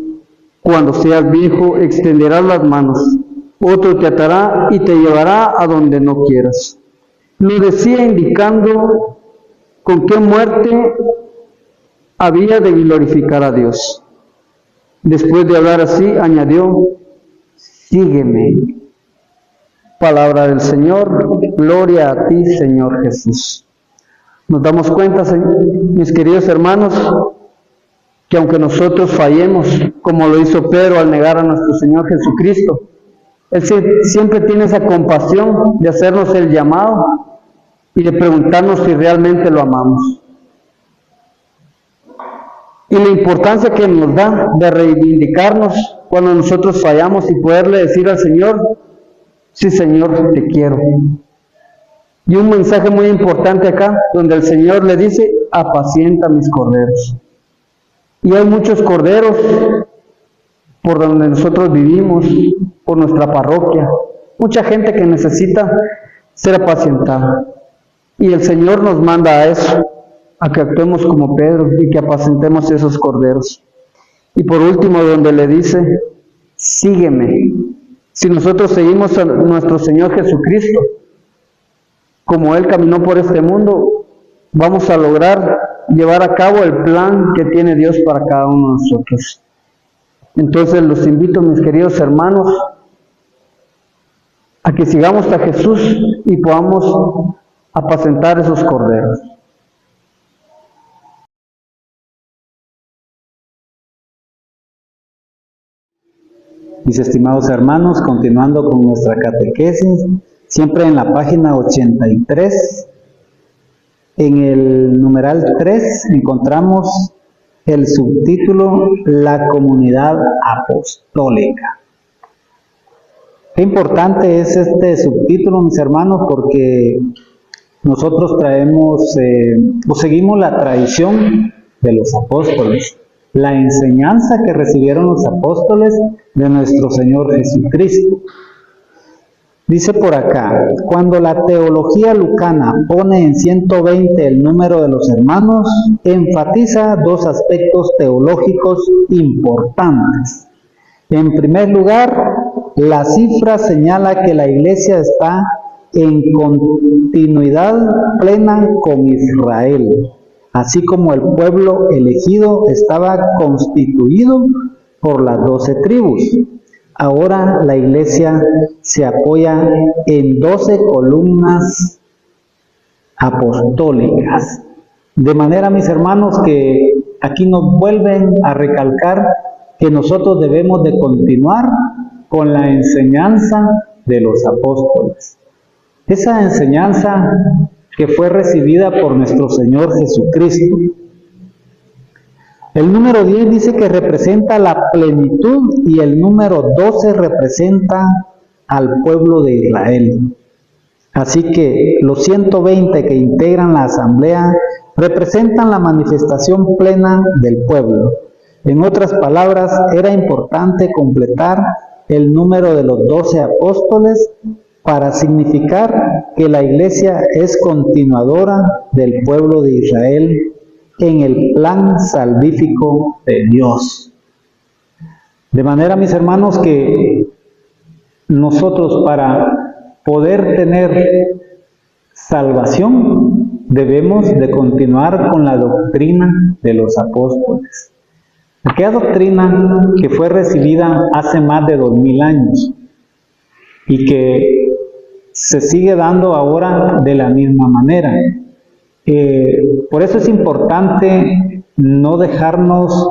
Speaker 1: Cuando seas viejo, extenderás las manos. Otro te atará y te llevará a donde no quieras. Lo decía indicando con qué muerte había de glorificar a Dios. Después de hablar así, añadió: sígueme. Palabra del Señor. Gloria a ti, Señor Jesús. Nos damos cuenta, mis queridos hermanos, que aunque nosotros fallemos, como lo hizo Pedro al negar a nuestro Señor Jesucristo, Él siempre tiene esa compasión de hacernos el llamado y de preguntarnos si realmente lo amamos. Y la importancia que nos da de reivindicarnos cuando nosotros fallamos y poderle decir al Señor: sí, Señor, te quiero. Y un mensaje muy importante acá, donde el Señor le dice: apacienta mis corderos. Y hay muchos corderos por donde nosotros vivimos, por nuestra parroquia, mucha gente que necesita ser apacientada. Y el Señor nos manda a eso, a que actuemos como Pedro y que apacentemos esos corderos. Y por último, donde le dice: sígueme. Si nosotros seguimos a nuestro Señor Jesucristo, como Él caminó por este mundo, vamos a lograr llevar a cabo el plan que tiene Dios para cada uno de nosotros. Entonces los invito, mis queridos hermanos, a que sigamos a Jesús y podamos apacentar esos corderos.
Speaker 2: Mis estimados hermanos, continuando con nuestra catequesis, siempre en la página 83, en el numeral 3, encontramos el subtítulo La comunidad apostólica. Qué importante es este subtítulo, mis hermanos, porque nosotros traemos o seguimos la tradición de los apóstoles, la enseñanza que recibieron los apóstoles de nuestro Señor Jesucristo. Dice por acá: cuando la teología lucana pone en 120 el número de los hermanos, enfatiza dos aspectos teológicos importantes. En primer lugar, la cifra señala que la iglesia está en continuidad plena con Israel, así como el pueblo elegido estaba constituido por las 12 tribus. Ahora la iglesia se apoya en 12 columnas apostólicas. De manera, mis hermanos, que aquí nos vuelven a recalcar que nosotros debemos de continuar con la enseñanza de los apóstoles. Esa enseñanza que fue recibida por nuestro Señor Jesucristo. El número 10 dice que representa la plenitud y el número 12 representa al pueblo de Israel. Así que los 120 que integran la asamblea representan la manifestación plena del pueblo. En otras palabras, era importante completar el número de los 12 apóstoles para significar que la iglesia es continuadora del pueblo de Israel en el plan salvífico de Dios. De manera, mis hermanos, que nosotros para poder tener salvación debemos de continuar con la doctrina de los apóstoles. Aquella doctrina que fue recibida hace más de 2000 años y que se sigue dando ahora de la misma manera. Por eso es importante no dejarnos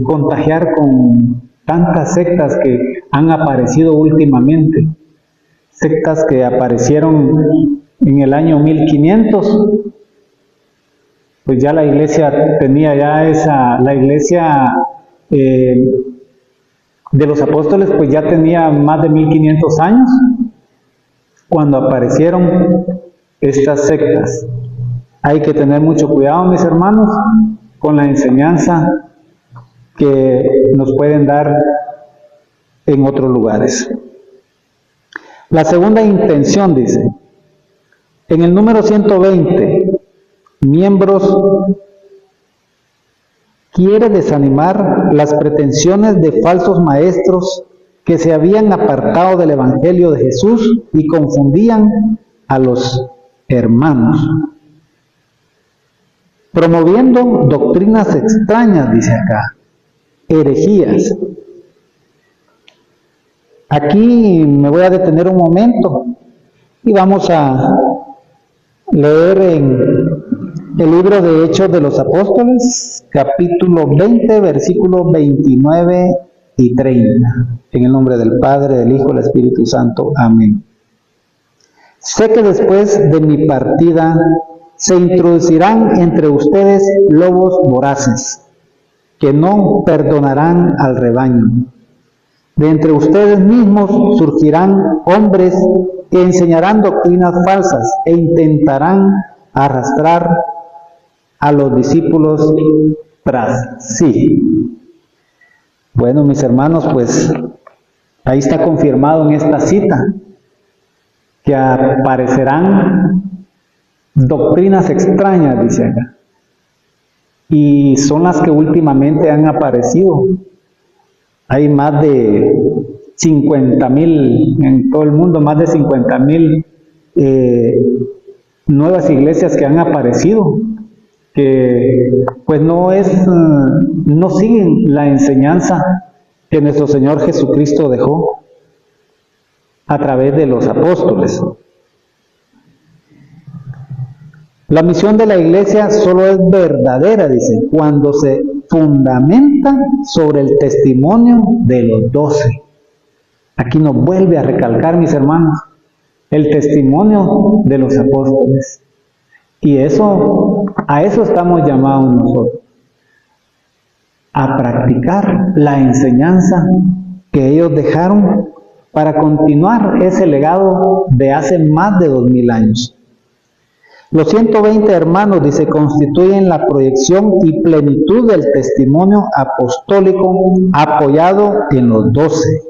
Speaker 2: contagiar con tantas sectas que han aparecido últimamente. Sectas que aparecieron en el año 1500. Pues ya la iglesia tenía la iglesia de los apóstoles pues ya tenía más de 1500 años cuando aparecieron estas sectas. Hay que tener mucho cuidado, mis hermanos, con la enseñanza que nos pueden dar en otros lugares. La segunda intención dice, en el número 120, miembros, quiere desanimar las pretensiones de falsos maestros que se habían apartado del Evangelio de Jesús y confundían a los hermanos, promoviendo doctrinas extrañas, dice acá, herejías. Aquí me voy a detener un momento y vamos a leer en el libro de Hechos de los Apóstoles, capítulo 20, versículos 29 y 30. En el nombre del Padre, del Hijo y del Espíritu Santo. Amén. Sé que después de mi partida se introducirán entre ustedes lobos voraces, que no perdonarán al rebaño. De entre ustedes mismos surgirán hombres que enseñarán doctrinas falsas e intentarán arrastrar a los discípulos tras sí. Bueno, mis hermanos, pues ahí está confirmado en esta cita que aparecerán doctrinas extrañas, dice acá, y son las que últimamente han aparecido. Hay más de 50,000 en todo el mundo, más de 50,000 nuevas iglesias que han aparecido, que pues no siguen la enseñanza que nuestro Señor Jesucristo dejó a través de los apóstoles. La misión de la iglesia solo es verdadera, dice, cuando se fundamenta sobre el testimonio de los 12. Aquí nos vuelve a recalcar, mis hermanos, el testimonio de los apóstoles. Y a eso estamos llamados nosotros, a practicar la enseñanza que ellos dejaron para continuar ese legado de hace más de 2000 años. Los 120 hermanos, dice, constituyen la proyección y plenitud del testimonio apostólico apoyado en los 12.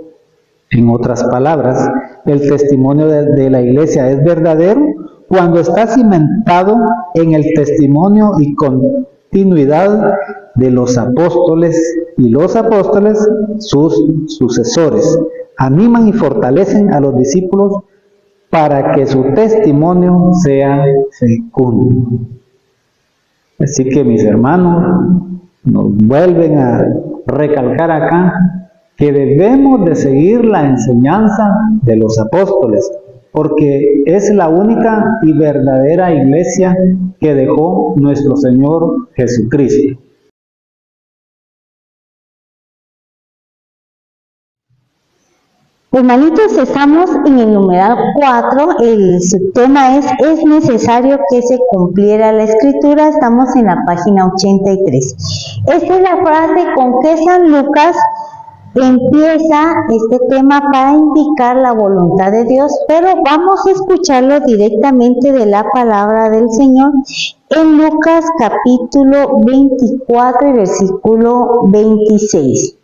Speaker 2: En otras palabras, el testimonio de la iglesia es verdadero cuando está cimentado en el testimonio y continuidad de los apóstoles y los apóstoles sus sucesores. animan y fortalecen a los discípulos para que su testimonio sea fecundo. Así que mis hermanos, nos vuelven a recalcar acá que debemos de seguir la enseñanza de los apóstoles, porque es la única y verdadera iglesia que dejó nuestro Señor Jesucristo.
Speaker 3: Hermanitos, estamos en el numeral 4, el subtema es necesario que se cumpliera la escritura, estamos en la página 83. Esta es la frase con que San Lucas empieza este tema para indicar la voluntad de Dios, pero vamos a escucharlo directamente de la palabra del Señor en Lucas capítulo 24 y versículo 26.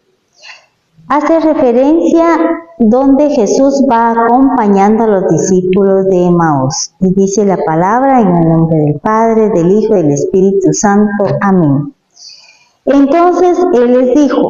Speaker 3: Hace referencia donde Jesús va acompañando a los discípulos de Emaús. Y dice la palabra en el nombre del Padre, del Hijo y del Espíritu Santo. Amén. Entonces Él les dijo: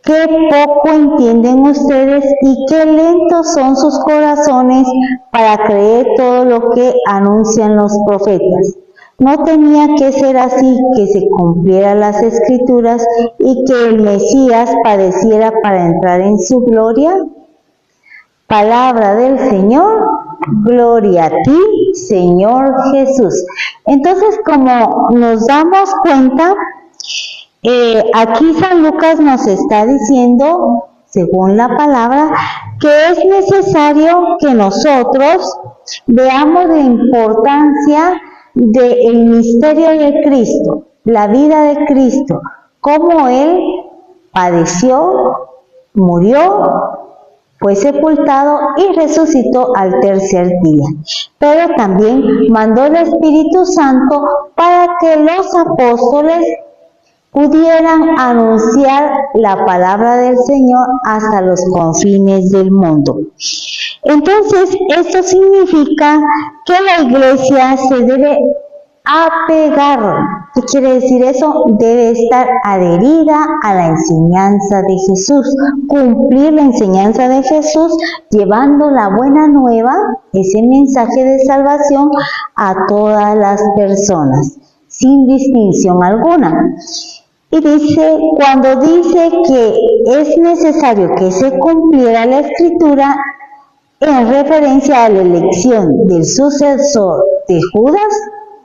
Speaker 3: qué poco entienden ustedes y qué lentos son sus corazones para creer todo lo que anuncian los profetas. ¿No tenía que ser así, que se cumplieran las Escrituras y que el Mesías padeciera para entrar en su gloria? Palabra del Señor, gloria a ti, Señor Jesús. Entonces, como nos damos cuenta, aquí San Lucas nos está diciendo, según la palabra, que es necesario que nosotros veamos la importancia del misterio de Cristo, la vida de Cristo, cómo Él padeció, murió, fue sepultado y resucitó al tercer día. Pero también mandó el Espíritu Santo para que los apóstoles pudieran anunciar la palabra del Señor hasta los confines del mundo. Entonces, esto significa que la iglesia se debe apegar. ¿Qué quiere decir eso? Debe estar adherida a la enseñanza de Jesús, cumplir la enseñanza de Jesús, llevando la buena nueva, ese mensaje de salvación, a todas las personas, sin distinción alguna. Y dice, cuando dice que es necesario que se cumpliera la Escritura, en referencia a la elección del sucesor de Judas,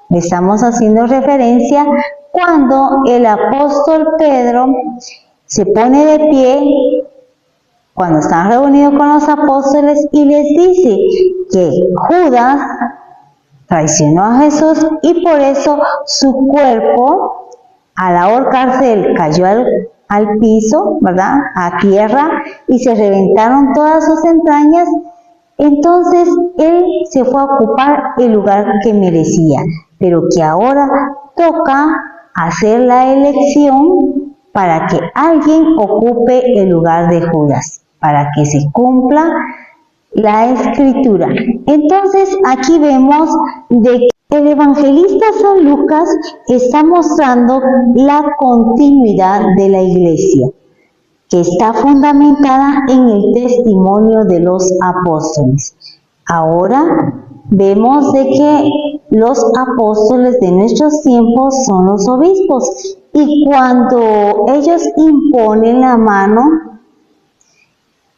Speaker 3: estamos haciendo referencia cuando el apóstol Pedro se pone de pie, cuando están reunidos con los apóstoles, y les dice que Judas traicionó a Jesús y por eso su cuerpo, al ahorcarse, él cayó al piso, ¿verdad?, a tierra, y se reventaron todas sus entrañas. Entonces él se fue a ocupar el lugar que merecía, pero que ahora toca hacer la elección para que alguien ocupe el lugar de Judas, para que se cumpla la Escritura. Entonces aquí vemos de que el evangelista San Lucas está mostrando la continuidad de la iglesia, que está fundamentada en el testimonio de los apóstoles. Ahora vemos de que los apóstoles de nuestros tiempos son los obispos, y cuando ellos imponen la mano,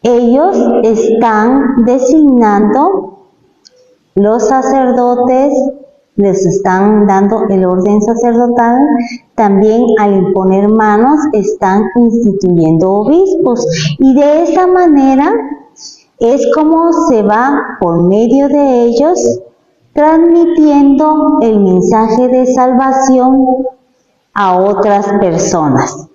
Speaker 3: ellos están designando los sacerdotes, les están dando el orden sacerdotal. También al imponer manos están instituyendo obispos, y de esa manera es como se va por medio de ellos transmitiendo el mensaje de salvación a otras personas.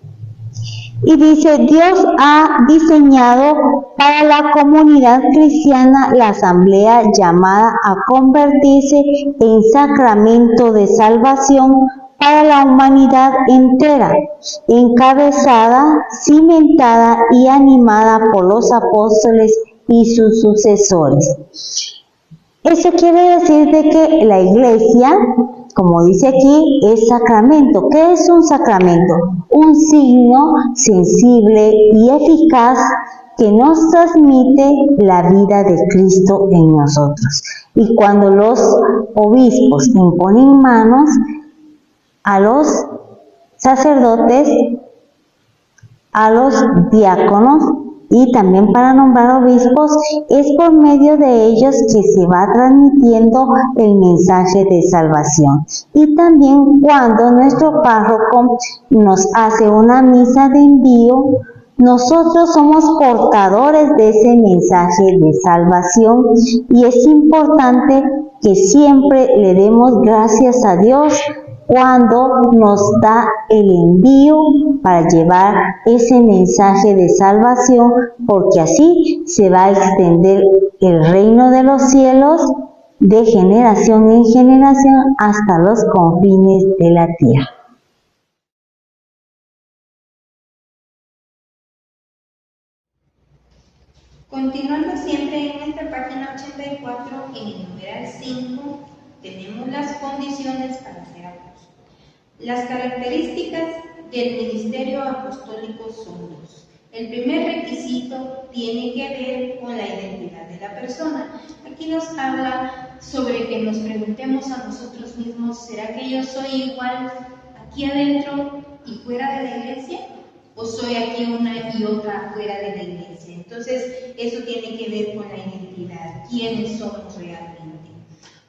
Speaker 3: Y dice, Dios ha diseñado para la comunidad cristiana la asamblea llamada a convertirse en sacramento de salvación para la humanidad entera, encabezada, cimentada y animada por los apóstoles y sus sucesores. Eso quiere decir de que la iglesia, como dice aquí, es sacramento. ¿Qué es un sacramento? Un signo sensible y eficaz que nos transmite la vida de Cristo en nosotros. Y cuando los obispos imponen manos a los sacerdotes, a los diáconos y también para nombrar obispos, es por medio de ellos que se va transmitiendo el mensaje de salvación. Y también cuando nuestro párroco nos hace una misa de envío, nosotros somos portadores de ese mensaje de salvación y es importante que siempre le demos gracias a Dios cuando nos da el envío para llevar ese mensaje de salvación, porque así se va a extender el reino de los cielos de generación en generación hasta los confines de la tierra.
Speaker 6: Continuando siempre en esta página 84, en el numeral 5, tenemos las condiciones para ser apóstol. Las características del ministerio apostólico son dos. El primer requisito tiene que ver con la identidad de la persona. Aquí nos habla sobre que nos preguntemos a nosotros mismos, ¿será que yo soy igual aquí adentro y fuera de la iglesia? ¿O soy aquí una y otra fuera de la iglesia? Entonces, eso tiene que ver con la identidad, quiénes somos realmente.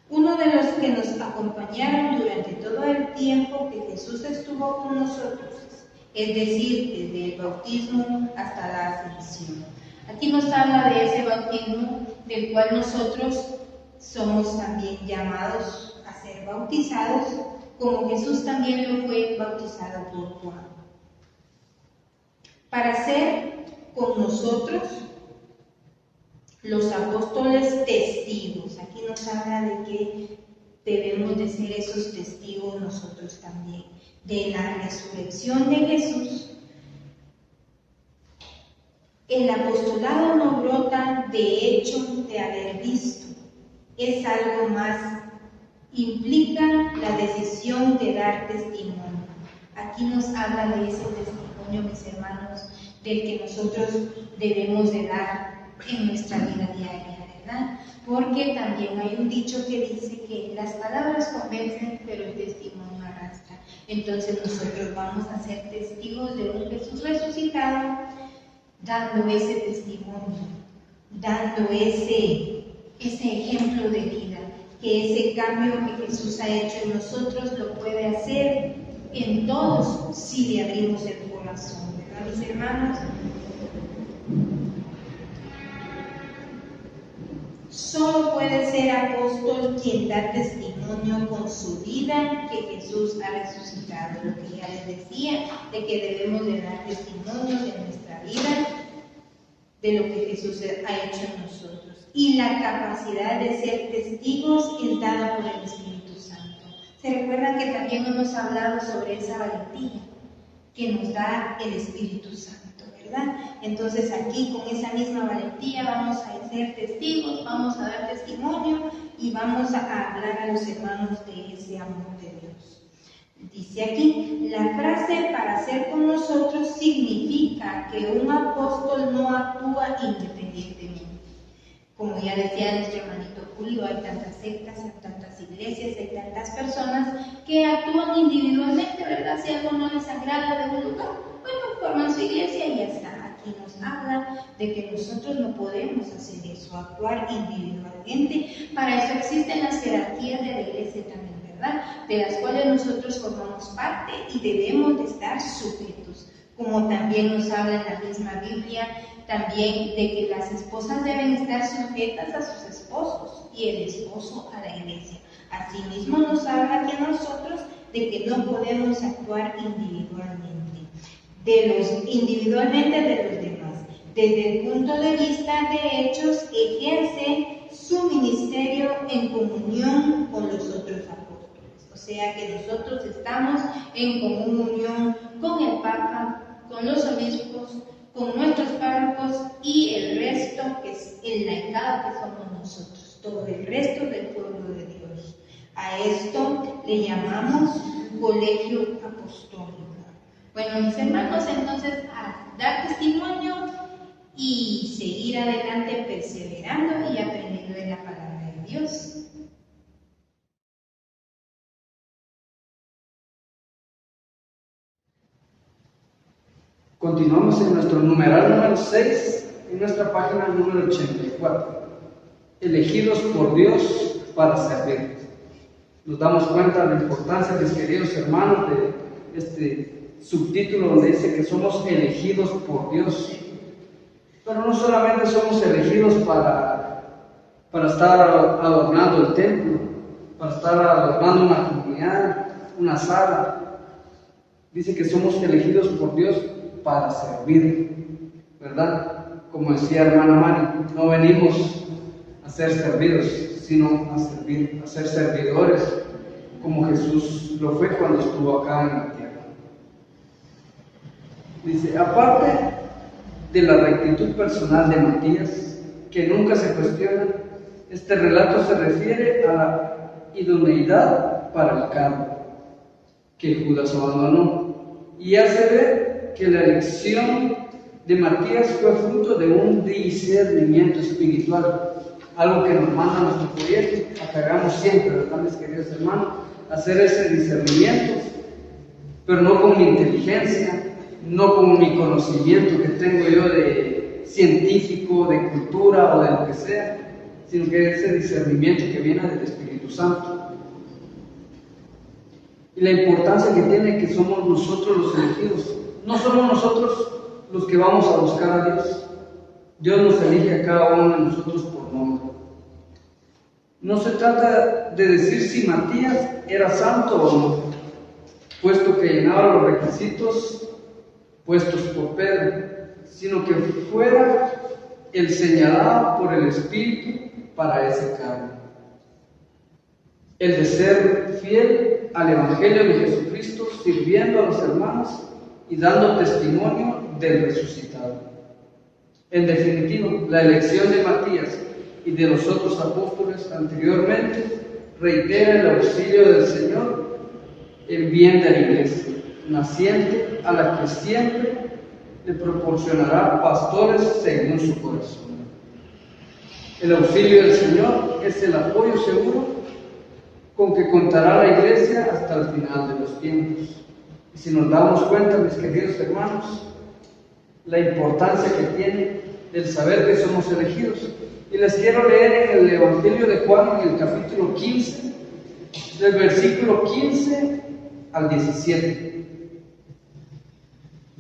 Speaker 6: Uno de los que nos acompañaron durante todo el tiempo que Jesús estuvo con nosotros, es decir, desde el bautismo hasta la ascensión. Aquí nos habla de ese bautismo del cual nosotros somos también llamados a ser bautizados, como Jesús también lo fue bautizado por Juan. Para ser con nosotros los apóstoles testigos. Aquí nos habla de que debemos de ser esos testigos nosotros también de la resurrección de Jesús. El apostolado no brota de hecho de haber visto, es algo más, implica la decisión de dar testimonio. Aquí nos habla de ese testimonio, mis hermanos, del que nosotros debemos de dar en nuestra vida diaria, ¿verdad? Porque también hay un dicho que dice que las palabras convencen, pero el testimonio arrastra. Entonces nosotros vamos a ser testigos de un Jesús resucitado, dando ese testimonio, dando ese ejemplo de vida, que ese cambio que Jesús ha hecho en nosotros lo puede hacer en todos si le abrimos el corazón, ¿verdad, mis hermanos? Solo puede ser apóstol quien da testimonio con su vida que Jesús ha resucitado. Lo que ya les decía, de que debemos de dar testimonio de nuestra vida, de lo que Jesús ha hecho en nosotros. Y la capacidad de ser testigos es dada por el Espíritu Santo. ¿Se recuerdan que también hemos hablado sobre esa valentía que nos da el Espíritu Santo, verdad? Entonces aquí con esa misma valentía vamos a ser testigos, vamos a dar testimonio y vamos a hablar a los hermanos de ese amor de Dios. Dice aquí, la frase para ser con nosotros significa que un apóstol no actúa independientemente. Como ya decía nuestro hermanito Julio, hay tantas sectas, hay tantas iglesias, hay tantas personas que actúan individualmente, ¿verdad? Si algo no les agrada de un lugar, bueno, forman su iglesia y ya está. Aquí nos habla de que nosotros no podemos hacer eso, actuar individualmente. Para eso existen las jerarquías de la iglesia también, ¿verdad? De las cuales nosotros formamos parte y debemos de estar sujetos. Como también nos habla en la misma Biblia, también de que las esposas deben estar sujetas a sus esposos y el esposo a la iglesia. Asimismo nos habla aquí a nosotros de que no podemos actuar individualmente de los demás. Desde el punto de vista de hechos, ejerce su ministerio en comunión con los otros apóstoles. O sea que nosotros estamos en comunión con el Papa, con los obispos, con nuestros párrocos y el resto, que es el laicado que somos nosotros, todo el resto del pueblo de Dios. A esto le llamamos colegio apostólico. Bueno, mis hermanos, entonces a dar testimonio y seguir adelante perseverando y aprendiendo de la palabra de Dios.
Speaker 1: Continuamos en nuestro numeral número 6, en nuestra página número 84. Elegidos por Dios para servir. Nos damos cuenta de la importancia, mis queridos hermanos, de este subtítulo donde dice que somos elegidos por Dios. Pero no solamente somos elegidos para estar adornando el templo, para estar adornando una comunidad, una sala. Dice que somos elegidos por Dios para servir, ¿verdad? Como decía hermana Mari, no venimos a ser servidos, sino a servir, a ser servidores, como Jesús lo fue cuando estuvo acá en la tierra. Dice, aparte de la rectitud personal de Matías, que nunca se cuestiona, este relato se refiere a la idoneidad para el cargo que Judas abandonó, y hace ver que la elección de Matías fue fruto de un discernimiento espiritual, algo que nos manda nuestro proyecto, a que hagamos siempre, ¿verdad, mis queridos hermanos? Hacer ese discernimiento, pero no con mi inteligencia, no con mi conocimiento que tengo yo de científico, de cultura o de lo que sea, sino que ese discernimiento que viene del Espíritu Santo. Y la importancia que tiene que somos nosotros los elegidos. No somos nosotros los que vamos a buscar a Dios. Dios nos elige a cada uno de nosotros por nombre. No se trata de decir si Matías era santo o no, puesto que llenaba los requisitos puestos por Pedro, sino que fuera el señalado por el Espíritu para ese cargo. El de ser fiel al Evangelio de Jesucristo, sirviendo a los hermanos y dando testimonio del resucitado. En definitiva, la elección de Matías y de los otros apóstoles anteriormente reitera el auxilio del Señor en bien de la iglesia, naciente, a la que siempre le proporcionará pastores según su corazón. El auxilio del Señor es el apoyo seguro con que contará la iglesia hasta el final de los tiempos. Y si nos damos cuenta, mis queridos hermanos, la importancia que tiene el saber que somos elegidos. Y les quiero leer en el Evangelio de Juan, en el capítulo 15, del versículo 15 al 17.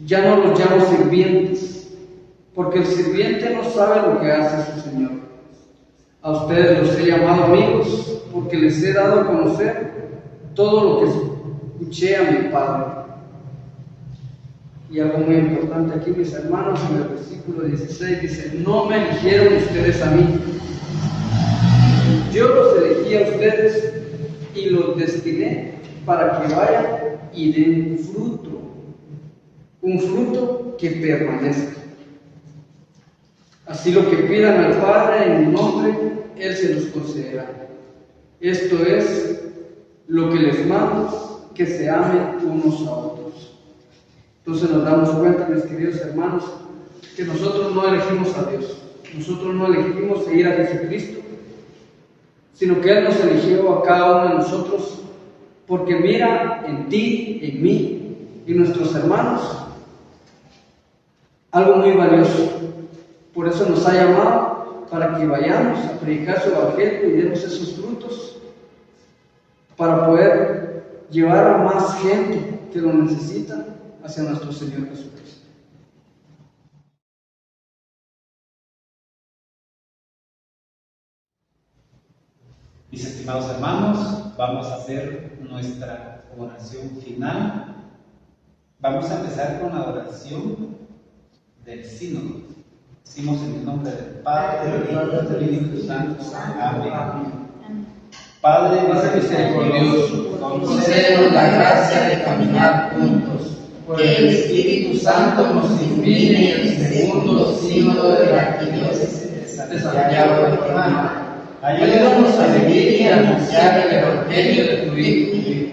Speaker 1: Ya no los llamo sirvientes, porque el sirviente no sabe lo que hace su Señor. A ustedes los he llamado amigos, porque les he dado a conocer todo lo que escuché a mi Padre. Y algo muy importante aquí, mis hermanos, en el versículo 16 dice, no me eligieron ustedes a mí, yo los elegí a ustedes y los destiné para que vayan y den fruto, un fruto que permanezca. Así lo que pidan al Padre en mi nombre, Él se los concederá. Esto es lo que les mando, que se amen unos a otros. Entonces nos damos cuenta, mis queridos hermanos, que nosotros no elegimos a Dios, nosotros no elegimos seguir a Jesucristo, sino que Él nos eligió a cada uno de nosotros porque mira en ti, en mí y nuestros hermanos algo muy valioso. Por eso nos ha llamado para que vayamos a predicar su evangelio y demos esos frutos para poder llevar a más gente que lo necesita hacia nuestro Señor Jesucristo.
Speaker 2: Mis estimados hermanos, vamos a hacer nuestra oración final. Vamos a empezar con la oración del sínodo. Decimos en el nombre del Padre, del Hijo y del Espíritu Santo. Amén. Padre misericordioso,
Speaker 4: concédenos la gracia de caminar juntos, que el Espíritu Santo nos ilumine en el segundo sínodo de la arquidiócesis de Santiago de Guatemala. Ayúdanos a vivir y a anunciar el Evangelio de tu Hijo,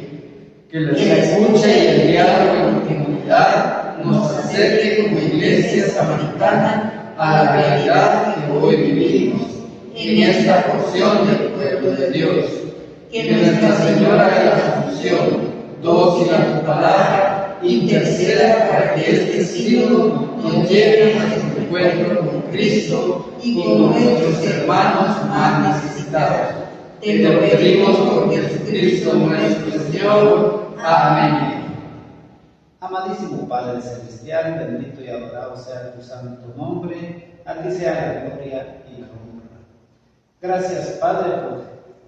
Speaker 4: que la escucha y el diálogo en comunidad nos acerque como iglesia samaritana a la realidad que hoy vivimos, en esta porción del pueblo de Dios. Que Nuestra Señora de la Asunción, dócil a tu palabra, interceda para que este sínodo nos lleve a nuestro encuentro con Cristo y con nuestros hermanos más necesitados. Te lo pedimos por Jesucristo nuestro Señor. Amén.
Speaker 2: Amadísimo Padre Celestial, bendito y adorado sea tu santo nombre, a ti sea la gloria y la honra. Gracias, Padre, por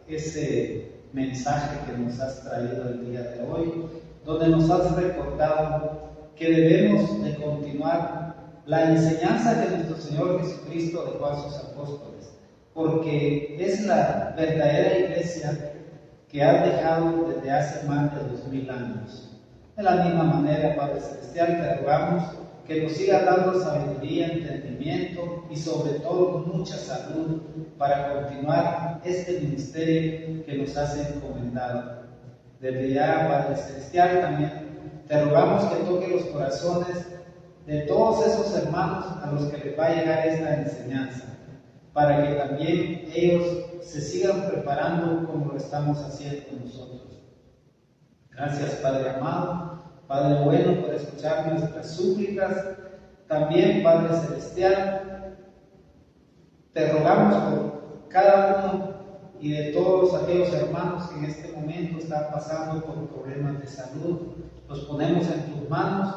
Speaker 2: ese mensaje que nos has traído el día de hoy, donde nos has recordado que debemos de continuar la enseñanza que nuestro Señor Jesucristo dejó a sus apóstoles, porque es la verdadera iglesia que ha dejado desde hace más de 2000 años. De la misma manera, Padre Celestial, te rogamos que nos sigas dando sabiduría, entendimiento y sobre todo mucha salud para continuar este ministerio que nos has encomendado. Desde ya, Padre Celestial, también te rogamos que toque los corazones de todos esos hermanos a los que les va a llegar esta enseñanza, para que también ellos se sigan preparando como lo estamos haciendo nosotros. Gracias, Padre amado, Padre bueno, por escuchar nuestras súplicas. También, Padre Celestial, te rogamos por cada uno y de todos aquellos hermanos que en este momento están pasando por problemas de salud. Los ponemos en tus manos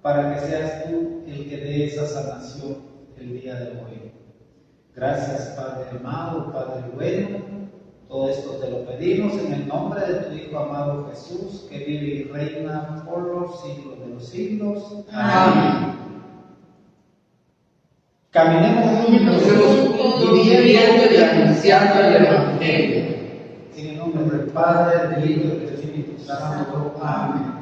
Speaker 2: para que seas tú el que dé esa sanación el día de hoy. Gracias, Padre amado, Padre bueno. Todo esto te lo pedimos en el nombre de tu Hijo amado Jesús, que vive y reina por los siglos de los siglos. Amén. Caminemos juntos, viviendo y anunciando el Evangelio. En el nombre del Padre, del Hijo y del Espíritu Santo. Amén.